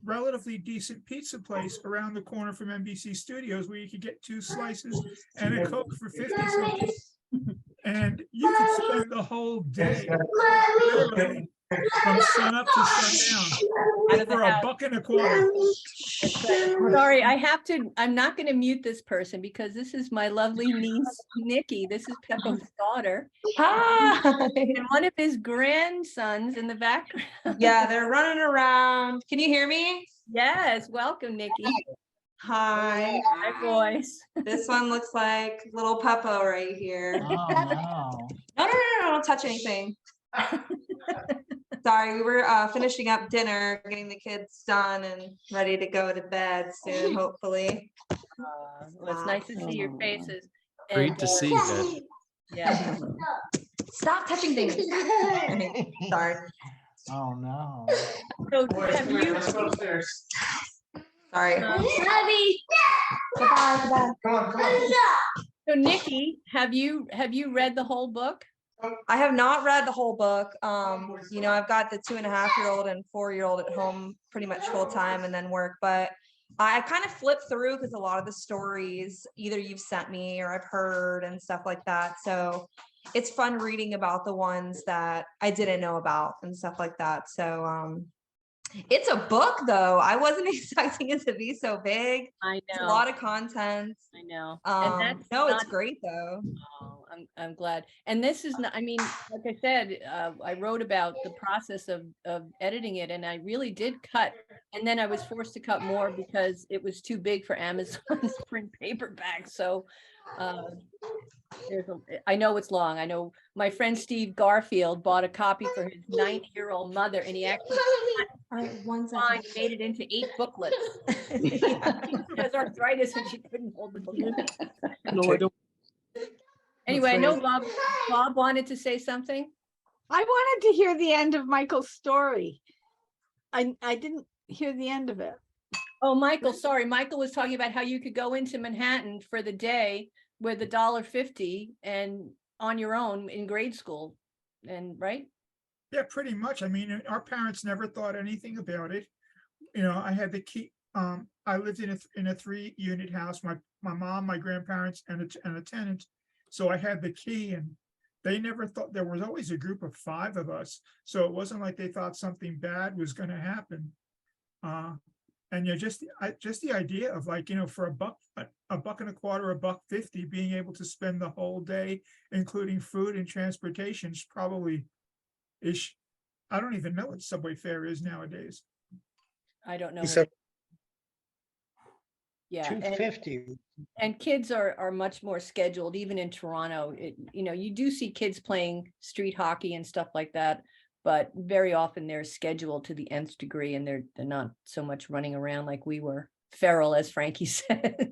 relatively decent pizza place around the corner from NBC Studios where you could get 2 slices and a Coke for 50 cents. And you could spend the whole day literally from sun up to sundown for $1.25. Sorry, I'm not going to mute this person because this is my lovely niece, Nikki. This is PEPO's daughter. Hi. And one of his grandsons in the background. Yeah, they're running around. Can you hear me? Yes, welcome, Nikki. Hi. Hi, boys. This one looks like little PEPO right here. Oh, no. No, don't touch anything. Sorry, we were finishing up dinner, getting the kids done and ready to go to bed soon, hopefully. Well, it's nice to see your faces. Great to see you guys. Yeah. Stop touching things. Sorry. Oh, no. So have you? Sorry. Goodbye. Come on. So Nikki, have you read the whole book? I have not read the whole book. I've got the 2.5-year-old and 4-year-old at home pretty much full time and then work, but I kind of flip through because a lot of the stories either you've sent me or I've heard and stuff like that. So it's fun reading about the ones that I didn't know about and stuff like that. So it's a book though. I wasn't expecting it to be so big. I know. It's a lot of content. I know. It's great though. Oh, I'm glad. And this is not, I mean, like I said, I wrote about the process of editing it, and I really did cut. And then I was forced to cut more because it was too big for Amazon's print paperback. So I know it's long. I know my friend Steve Garfield bought a copy for his 90-year-old mother, and he actually made it into 8 booklets. She has arthritis and she couldn't hold the book. Anyway, I know Bob wanted to say something. I wanted to hear the end of Michael's story. I didn't hear the end of it. Oh, Michael, sorry. Michael was talking about how you could go into Manhattan for the day with $1.50 and on your own in grade school, and right? Yeah, pretty much. I mean, our parents never thought anything about it. I had the key. I lived in a 3-unit house. My mom, my grandparents, and a tenant. So I had the key, and they never thought. There was always a group of 5 of us, so it wasn't like they thought something bad was going to happen. And just the idea of, like, for $1.25, $1.50, being able to spend the whole day, including food and transportation, is probably ish. I don't even know what subway fare is nowadays. I don't know. So Yeah, $2.50. and kids are much more scheduled, even in Toronto. You do see kids playing street hockey and stuff like that, but very often they're scheduled to the nth degree, and they're not so much running around like we were, feral, as Frankie said.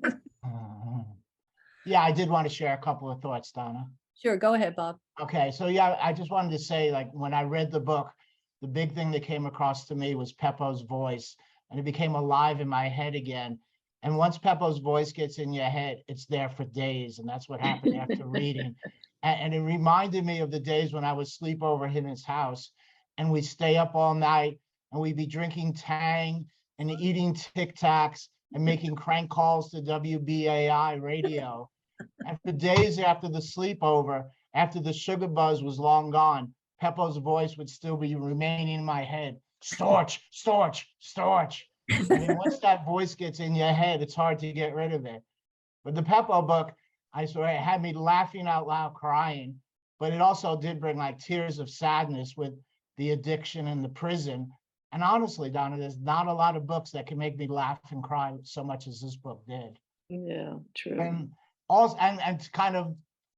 Yeah, I did want to share a couple of thoughts, Donna. Sure, go ahead, Bob. Okay, so yeah, I just wanted to say, like, when I read the book, the big thing that came across to me was PEPO's voice, and it became alive in my head again. And once Peppo's voice gets in your head, it's there for days. And that's what happened after reading. And it reminded me of the days when I would sleep over in his house and we'd stay up all night and we'd be drinking Tang and eating Tic Tacs and making crank calls to WBAI radio. And for days after the sleepover, after the sugar buzz was long gone, Peppo's voice would still be remaining in my head. Storch, Storch, Storch. I mean, once that voice gets in your head, it's hard to get rid of it. But the Peppo book, I swear, it had me laughing out loud, crying, but it also did bring like tears of sadness with the addiction and the prison. And honestly, Donna, there's not a lot of books that can make me laugh and cry so much as this book did. Yeah, true. And also, and to kind of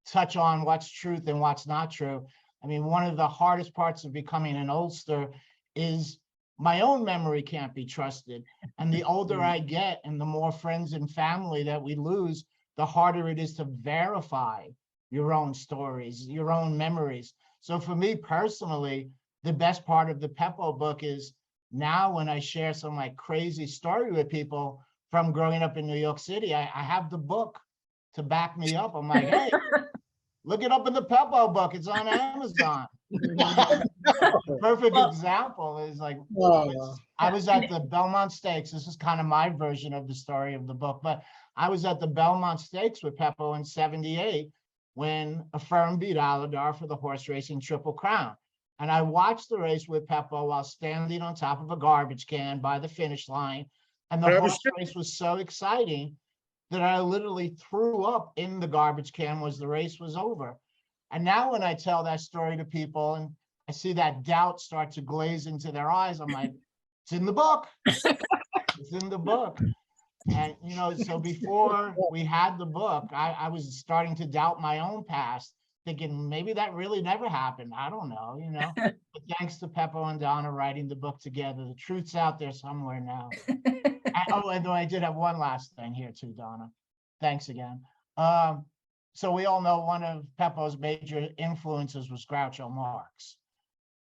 touch on what's truth and what's not true. I mean, one of the hardest parts of becoming an oldster is my own memory can't be trusted. And the older I get and the more friends and family that we lose, the harder it is to verify your own stories, your own memories. So for me personally, the best part of the Peppo book is now when I share some like crazy story with people from growing up in New York City, I have the book to back me up. I'm like, hey, look it up in the Peppo book. It's on Amazon. Perfect example is like, I was at the Belmont Stakes. This is kind of my version of the story of the book, but I was at the Belmont Stakes with Peppo in '78 when a firm beat Aladar for the horse racing Triple Crown. And I watched the race with Peppo while standing on top of a garbage can by the finish line. And the horse race was so exciting that I literally threw up in the garbage can as the race was over. And now when I tell that story to people and I see that doubt start to glaze into their eyes, I'm like, it's in the book. It's in the book. And, you know, so before we had the book, I was starting to doubt my own past, thinking maybe that really never happened. I don't know, you know. But thanks to Peppo and Donna writing the book together, the truth's out there somewhere now. And I did have one last thing here too, Donna. Thanks again. So we all know one of Peppo's major influences was Groucho Marx.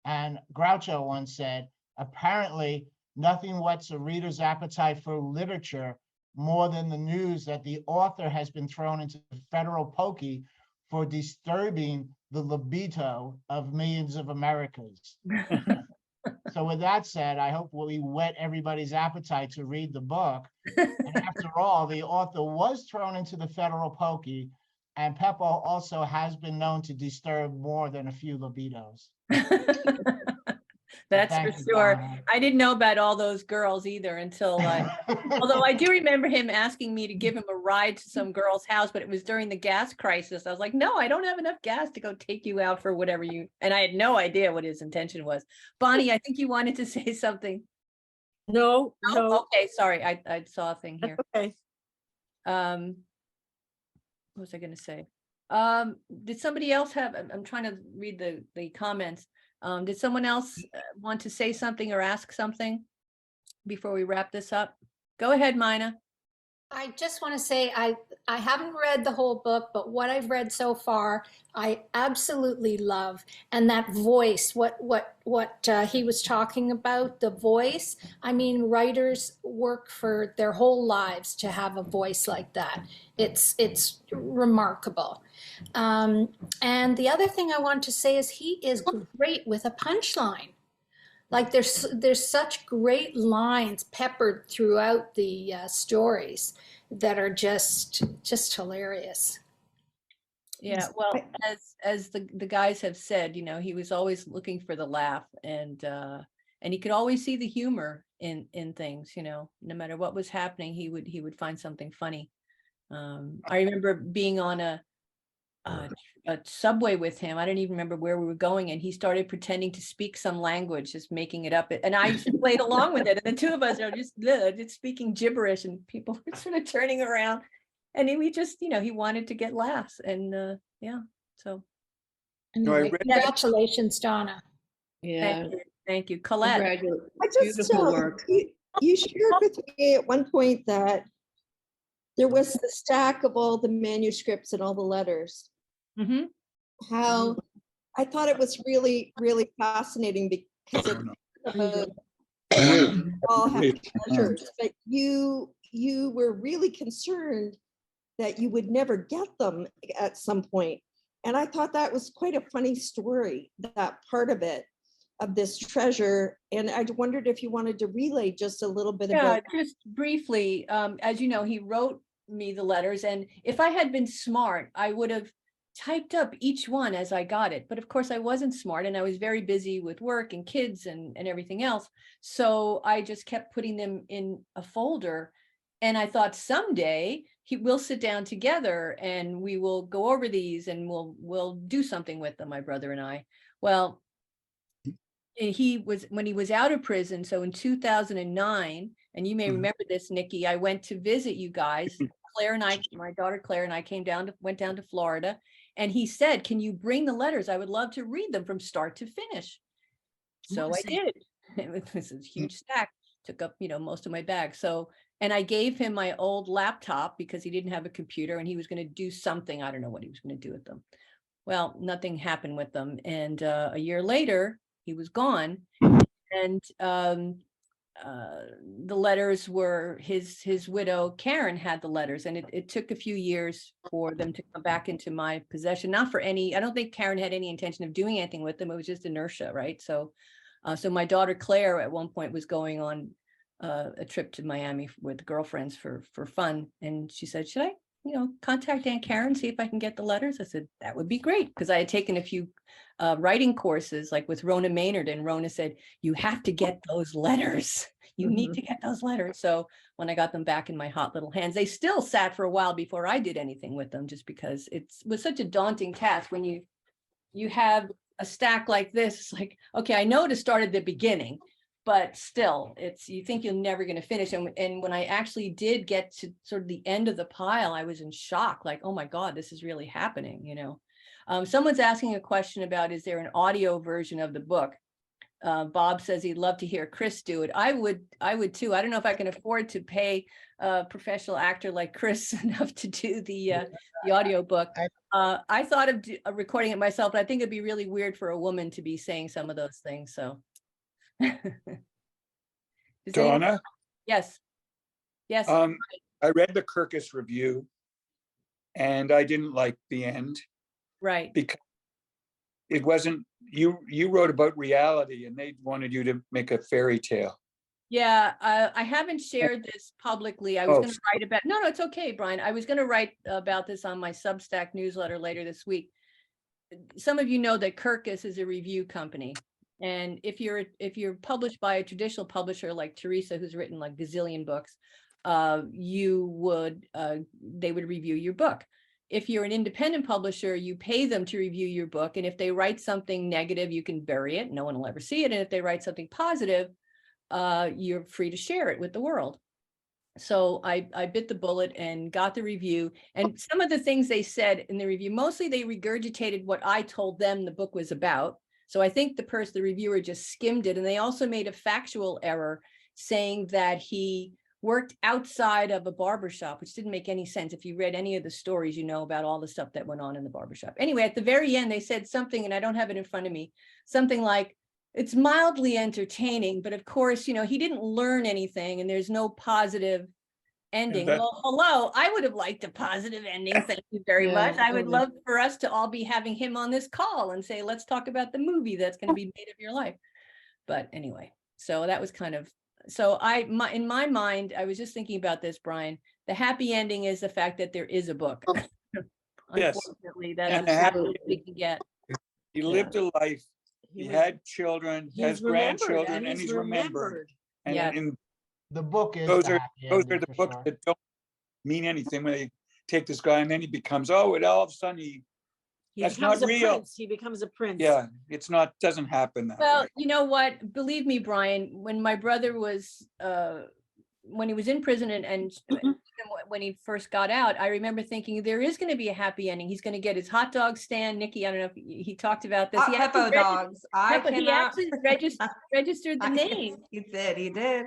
And Groucho once said, apparently nothing whets a reader's appetite for literature more than the news that the author has been thrown into federal pokey for disturbing the libido of millions of Americans. So with that said, I hope we whet everybody's appetite to read the book. And after all, the author was thrown into the federal pokey, and Peppo also has been known to disturb more than a few libidos. That's for sure. I didn't know about all those girls either until, although I do remember him asking me to give him a ride to some girl's house, but it was during the gas crisis. I was like, no, I don't have enough gas to go take you out for whatever you, and I had no idea what his intention was. Bonnie, I think you wanted to say something. No. Okay, sorry. I saw a thing here. Okay. What was I going to say? Did somebody else have, I'm trying to read the comments. Did someone else want to say something or ask something before we wrap this up? Go ahead, Mina. I just want to say I haven't read the whole book, but what I've read so far, I absolutely love. And that voice, what he was talking about, the voice. I mean, writers work for their whole lives to have a voice like that. It's remarkable. And the other thing I want to say is he is great with a punchline. Like there's such great lines peppered throughout the stories that are just hilarious. Yeah, well, as the guys have said, you know, he was always looking for the laugh, and he could always see the humor in things. You know, no matter what was happening, he would find something funny. I remember being on a subway with him. I don't even remember where we were going, and he started pretending to speak some language, just making it up. And I played along with it. And the two of us are just speaking gibberish, and people were sort of turning around. And we just, you know, he wanted to get laughs, and yeah. So, congratulations, Donna. Yeah, thank you, Colette. I just beautiful work. You shared with me at one point that there was the stack of all the manuscripts and all the letters. Mm-hmm. How I thought it was really, really fascinating because of all have treasures, but you you were really concerned that you would never get them at some point. And I thought that was quite a funny story, that part of it, of this treasure. And I wondered if you wanted to relay just a little bit Yeah, about. just briefly, as you know, he wrote me the letters, and if I had been smart, I would have typed up each one as I got it. But of course, I wasn't smart, and I was very busy with work and kids and everything else. So I just kept putting them in a folder. And I thought someday we'll sit down together and we will go over these and we'll do something with them, my brother and I. Well, when he was out of prison, so in 2009, and you may remember this, Nikki, I went to visit you guys. Claire and I, my daughter Claire and I went down to Florida, and he said, "Can you bring the letters? I would love to read them from start to finish." So I did. It was a huge stack, took up, most of my bag. So, and I gave him my old laptop because he didn't have a computer and he was going to do something. I don't know what he was going to do with them. Well, nothing happened with them. And a year later, he was gone. And the letters were his widow, Karen, had the letters. And it took a few years for them to come back into my possession. Not for any, I don't think Karen had any intention of doing anything with them. It was just inertia, right? So my daughter Claire at one point was going on a trip to Miami with girlfriends for fun. And she said, "Should I, contact Aunt Karen, see if I can get the letters?" I said, "That would be great." Because I had taken a few writing courses like with Rona Maynard, and Rona said, "You have to get those letters. You need to get those letters." So when I got them back in my hot little hands, they still sat for a while before I did anything with them, just because it was such a daunting task when you have a stack like this. It's like, okay, I know to start at the beginning, but still, you think you're never going to finish. And when I actually did get to sort of the end of the pile, I was in shock, like, oh my God, this is really happening, Someone's asking a question about, is there an audio version of the book? Bob says he'd love to hear Chris do it. I would too. I don't know if I can afford to pay a professional actor like Chris enough to do the audio book. I thought of recording it myself, but I think it'd be really weird for a woman to be saying some of those things. So, Donna? Yes. I read the Kirkus review, and I didn't like the end. Right. Because it wasn't, you wrote about reality and they wanted you to make a fairy tale. Yeah, I haven't shared this publicly. I was going to write about, no, it's okay, Brian. I was going to write about this on my Substack newsletter later this week. Some of you know that Kirkus is a review company. And if you're published by a traditional publisher like Teresa, who's written like gazillion books, they would review your book. If you're an independent publisher, you pay them to review your book. And if they write something negative, you can bury it. No one will ever see it. And if they write something positive, you're free to share it with the world. So I bit the bullet and got the review. And some of the things they said in the review, mostly they regurgitated what I told them the book was about. So I think the reviewer just skimmed it. And they also made a factual error saying that he worked outside of a barbershop, which didn't make any sense. If you read any of the stories, about all the stuff that went on in the barbershop. Anyway, at the very end, they said something, and I don't have it in front of me, something like, it's mildly entertaining, but of course, he didn't learn anything and there's no positive ending. Well, hello, I would have liked a positive ending. Thank you very much. I would love for us to all be having him on this call and say, let's talk about the movie that's going to be made of your life. But anyway, so that was kind of, so in my mind, I was just thinking about this, Brian. The happy ending is the fact that there is a book. Yes. Unfortunately, that's as happy as we can get. He lived a life. He had children, has grandchildren, and he's remembered. And the book is those are the books that don't mean anything when they take this guy and then he becomes, all of a sudden that's not real. He becomes a prince. Yeah, doesn't happen that Well, way. you know what? Believe me, Brian, when my brother was when he was in prison and when he first got out, I remember thinking there is going to be a happy ending. He's going to get his hot dog stand. Nikki, I don't know if he talked about this. PEPO dogs. He actually registered the name. He did.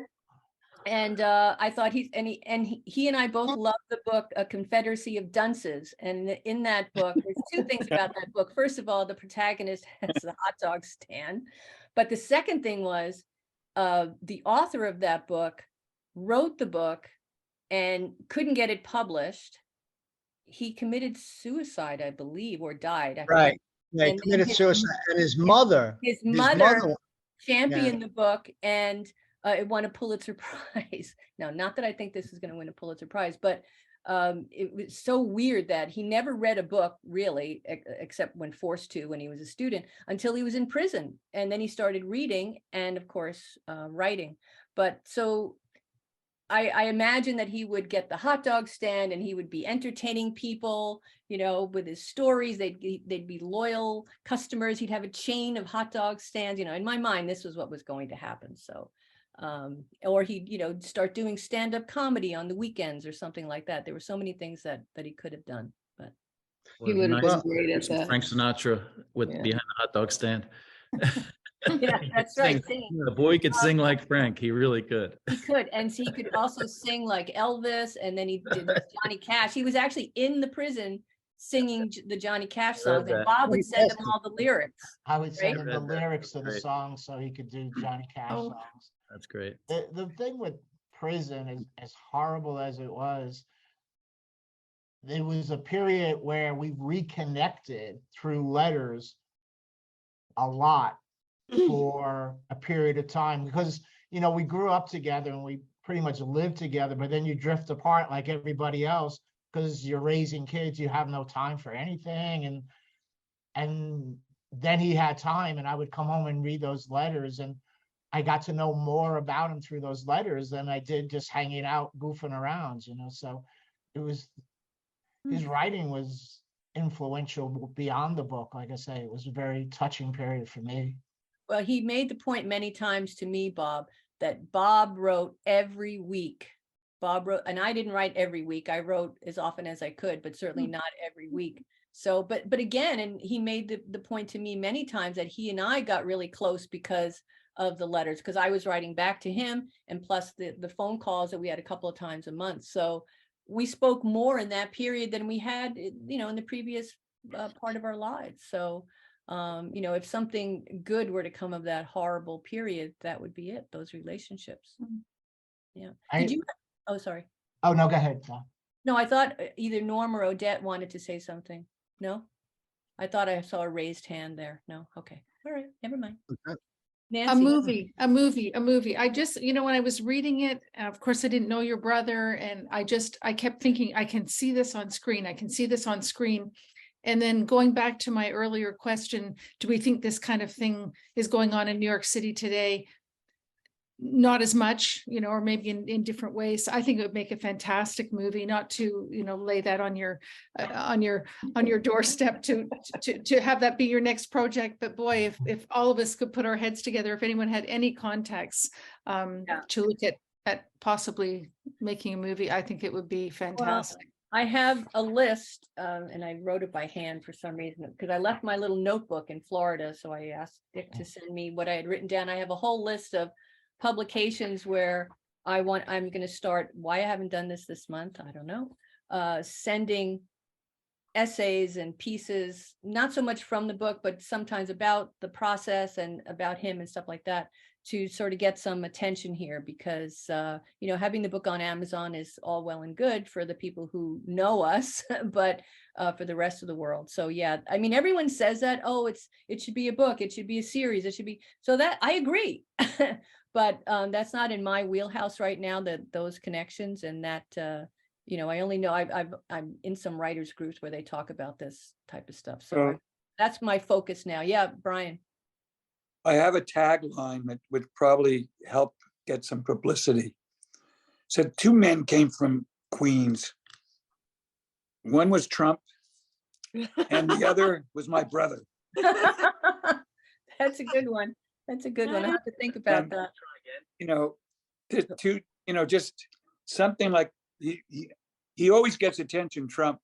And I thought he and I both loved the book, A Confederacy of Dunces. And in that book, there's two things about that book. First of all, the protagonist has a hot dog stand. But the second thing was the author of that book wrote the book and couldn't get it published. He committed suicide, I believe, or died. I forget. Right. Yeah, he And then committed his- suicide, and his mother, His mother yeah. championed the book, and it won a Pulitzer Prize. Now, not that I think this is going to win a Pulitzer Prize, but it was so weird that he never read a book really, except when forced to when he was a student, until he was in prison. And then he started reading and, of course, writing. But so I imagine that he would get the hot dog stand and he would be entertaining people, you know, with his stories. They'd be loyal customers. He'd have a chain of hot dog stands. You know, in my mind, this was what was going to happen. So, or he'd, you know, start doing stand-up comedy on the weekends or something like that. There were so many things that he could have done. But He would have been great at that. Frank Sinatra with behind the hot dog stand. yeah, that's right. Singing. The boy could sing like Frank. He really could. He could, and he could also sing like Elvis. And then he did Johnny Cash. He was actually in the prison singing the Johnny Cash songs, and Bob would send him all the lyrics. I would send him the Right? lyrics to the Great. song so he could do Johnny Cash Oh. songs. That's great. The thing with prison is, as horrible as it was, there was a period where we reconnected through letters a lot for a period of time, because, you know, we grew up together and we pretty much lived together, but then you drift apart like everybody else because you're raising kids, you have no time for anything. And then he had time, and I would come home and read those letters, and I got to know more about him through those letters than I did just hanging out, goofing around, you know. So it was, his writing was influential beyond the book. Like I say, it was a very touching period for me. Well, he made the point many times to me, Bob, that Bob wrote every week. Bob wrote, and I didn't write every week. I wrote as often as I could, but certainly not every week. So, but again, and he made the point to me many times that he and I got really close because of the letters, because I was writing back to him, and plus the phone calls that we had a couple of times a month. So we spoke more in that period than we had, you know, in the previous part of our lives. So, you know, if something good were to come of that horrible period, that would be it, those relationships. Yeah. Did you? Oh, sorry. Oh, no, go ahead. No, I thought either Norm or Odette wanted to say something. No? I thought I saw a raised hand there. No? Okay. All right. Never mind. Nancy. A movie. I just, you know, when I was reading it, of course, I didn't know your brother, and I kept thinking, I can see this on screen. I can see this on screen. And then going back to my earlier question, do we think this kind of thing is going on in New York City today? Not as much, you know, or maybe in different ways. I think it would make a fantastic movie, not to, you know, lay that on your doorstep to have that be your next project. But boy, if all of us could put our heads together, if anyone had any contacts to look at possibly making a movie, I think it would be fantastic. Well, I have a list, and I wrote it by hand for some reason, because I left my little notebook in Florida. So I asked Dick to send me what I had written down. I have a whole list of publications where I'm going to start. Why I haven't done this month, I don't know. Sending essays and pieces, not so much from the book, but sometimes about the process and about him and stuff like that, to sort of get some attention here, because you know, having the book on Amazon is all well and good for the people who know us, but for the rest of the world. So yeah, I mean, everyone says that, oh, it should be a book, it should be a series, it should be, so that I agree. But that's not in my wheelhouse right now, those connections, and that you know, I only know I'm in some writers groups where they talk about this type of stuff. So that's my focus now. Yeah, Brian. I have a tagline that would probably help get some publicity. It said 2 men came from Queens. One was Trump and the other was my brother. That's a good one. That's a good one. I have to think about that. You know, to you know, just something like he always gets attention, Trump.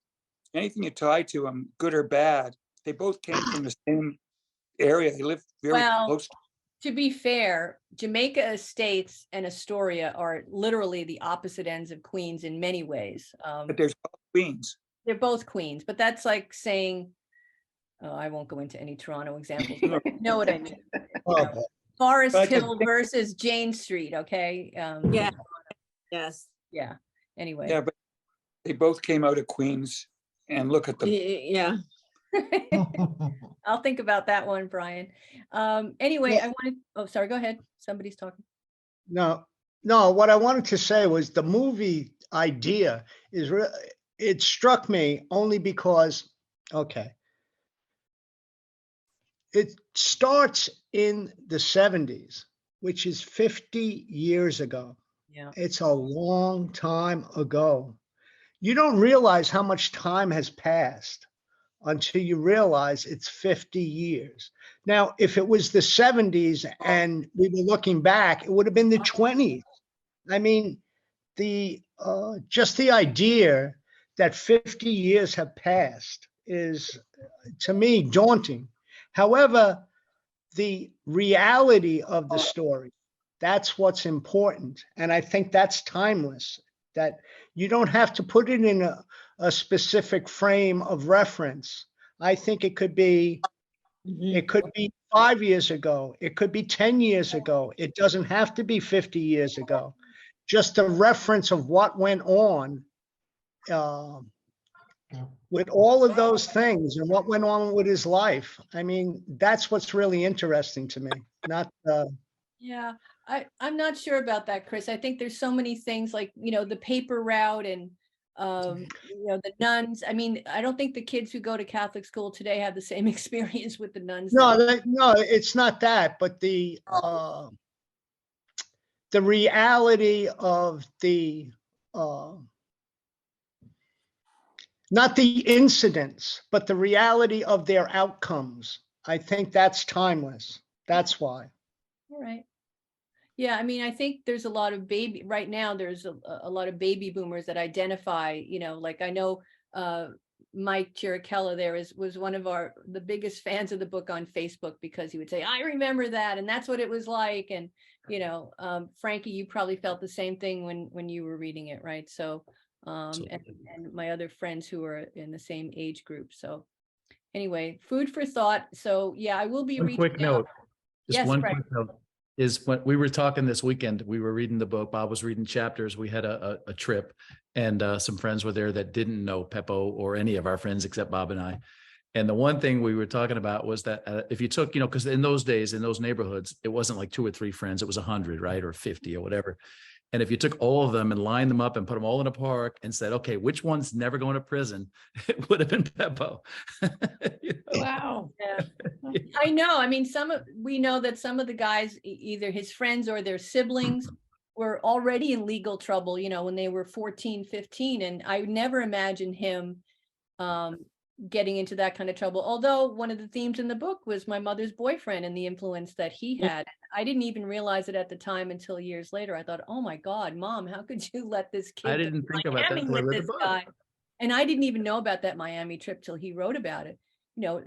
Anything you tie to him, good or bad, they both came from the same area. They live very close. To be fair, Jamaica Estates and Astoria are literally the opposite ends of Queens in many ways. But there's Queens. They're both Queens, but that's like saying, oh, I won't go into any Toronto examples, but you know what I mean. Forest Hill versus Jane Street, okay? Yeah. Yes. Yeah. Anyway. Yeah, but they both came out of Queens, and look at them. Yeah. I'll think about that one, Brian. Anyway, Yeah. I wanted, oh, sorry, go ahead. Somebody's talking. No, what I wanted to say was the movie idea is, it struck me only because, okay, it starts in the 70s, which is 50 years ago. Yeah. It's a long time ago. You don't realize how much time has passed until you realize it's 50 years. Now, if it was the 70s and we were looking back, it would have been the 20s. I mean, just the idea that 50 years have passed is, to me, daunting. However, the reality of the story, that's what's important. And I think that's timeless, that you don't have to put it in a specific frame of reference. I think it could be, it could be 5 years ago. It could be 10 years ago. It doesn't have to be 50 years ago. Just a reference of what went on with all of those things and what went on with his life. I mean, that's what's really interesting to me, not Yeah, I'm not sure about that, Chris. I think there's so many things like, the paper route and, the nuns. I mean, I don't think the kids who go to Catholic school today have the same experience with the nuns. No, no, it's not that, but the reality of the, not the incidents, but the reality of their outcomes. I think that's timeless. That's why. All right. Yeah, I mean, I think there's a lot of right now, there's a lot of baby boomers that identify, like I know Mike Chiricella there was one of the biggest fans of the book on Facebook, because he would say, I remember that, and that's what it was like. And, Frankie, you probably felt the same thing when you were reading it, right? So, and my other friends who are in the same age group. So anyway, food for thought. So yeah, I will be One reading quick now. note, just Yes, one Frank. quick note is when we were talking this weekend, we were reading the book. Bob was reading chapters. We had a trip, and some friends were there that didn't know PEPO or any of our friends except Bob and I. And the one thing we were talking about was that if you took, because in those days, in those neighborhoods, it wasn't like 2 or 3 friends, it was 100, right? Or 50 or whatever. And if you took all of them and lined them up and put them all in a park and said, okay, which one's never going to prison? It would have been PEPO. Wow. Yeah. I know. I mean, we know that some of the guys, either his friends or their siblings, were already in legal trouble, when they were 14, 15. And I never imagined him getting into that kind of trouble. Although one of the themes in the book was my mother's boyfriend and the influence that he had. I didn't even realize it at the time until years later. I thought, oh my God, Mom, how could you let this kid I didn't think about that until I with read the this book. guy? And I didn't even know about that Miami trip till he wrote about it.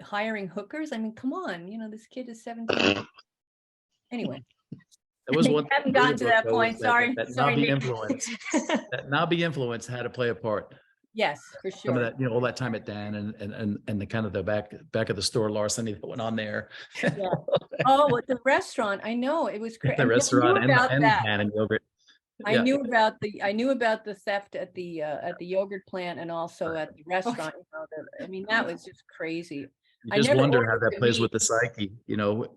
Hiring hookers. I mean, come on, this kid is 17. Anyway. That was one I haven't gotten to that point. Sorry. That Sorry, Nabi Nick. influence. That Nabi influence had to play a part. Yes, for Some of sure. that, all that time at Dan and the kind of the back of the store larceny that went on there. Yeah. Oh, at the restaurant. I know, it was crazy. The restaurant and that. Dan and yogurt. I Yeah. knew about the theft at the yogurt plant and also at the restaurant. I mean, that was just crazy. You I just never wonder how ordered that the plays meat. with the psyche,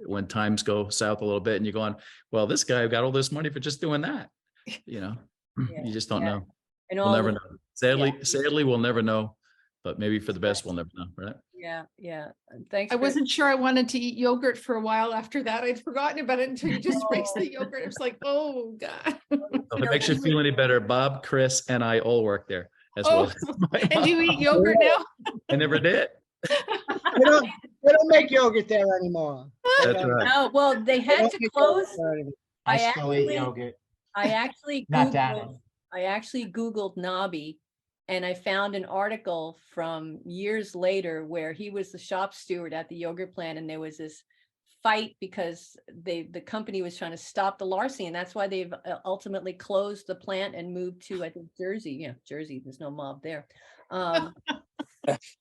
when times go south a little bit and you're going, well, this guy got all this money for just doing that. You just don't know. And We'll all never the- know. Sadly, we'll never know, but maybe for the best, we'll never know, right? Yeah, yeah. Thanks. I for- wasn't sure I wanted to eat yogurt for a while after that. I'd forgotten about it until you just raised the yogurt. It's like, oh God. So if it makes you feel any better, Bob, Chris, and I all work there as Oh, well. and do you eat yogurt now? I never did. They don't make yogurt there anymore. That's right. No, well, they had to close. I I still eat actually- yogurt. I actually Not that. Googled Nabi, and I found an article from years later where he was the shop steward at the yogurt plant, and there was this fight because the company was trying to stop the larceny, and that's why they've ultimately closed the plant and moved to, I think, Jersey. Yeah, Jersey. There's no mob there.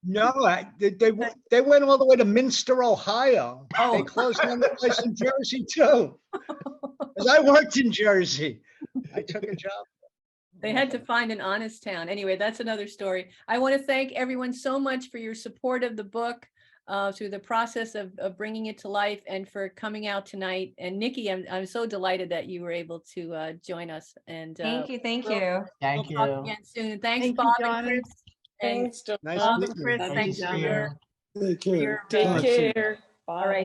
No, they went all the way to Minster, Ohio. Oh. They closed down the place in Jersey too. Because I worked in Jersey. I took a job. They had to find an honest town. Anyway, that's another story. I want to thank everyone so much for your support of the book through the process of bringing it to life and for coming out tonight. And Nikki, I'm so delighted that you were able to join us. And Thank you. Thank we'll- you. Thank we'll talk you. again soon. Thanks, Thank you, Bob and Johnny. Chris. And Thanks, Dawn. Nice Bob meeting and you. Chris, Nice thanks to for see your, you. Take care. your, Take Talk soon. care. all right.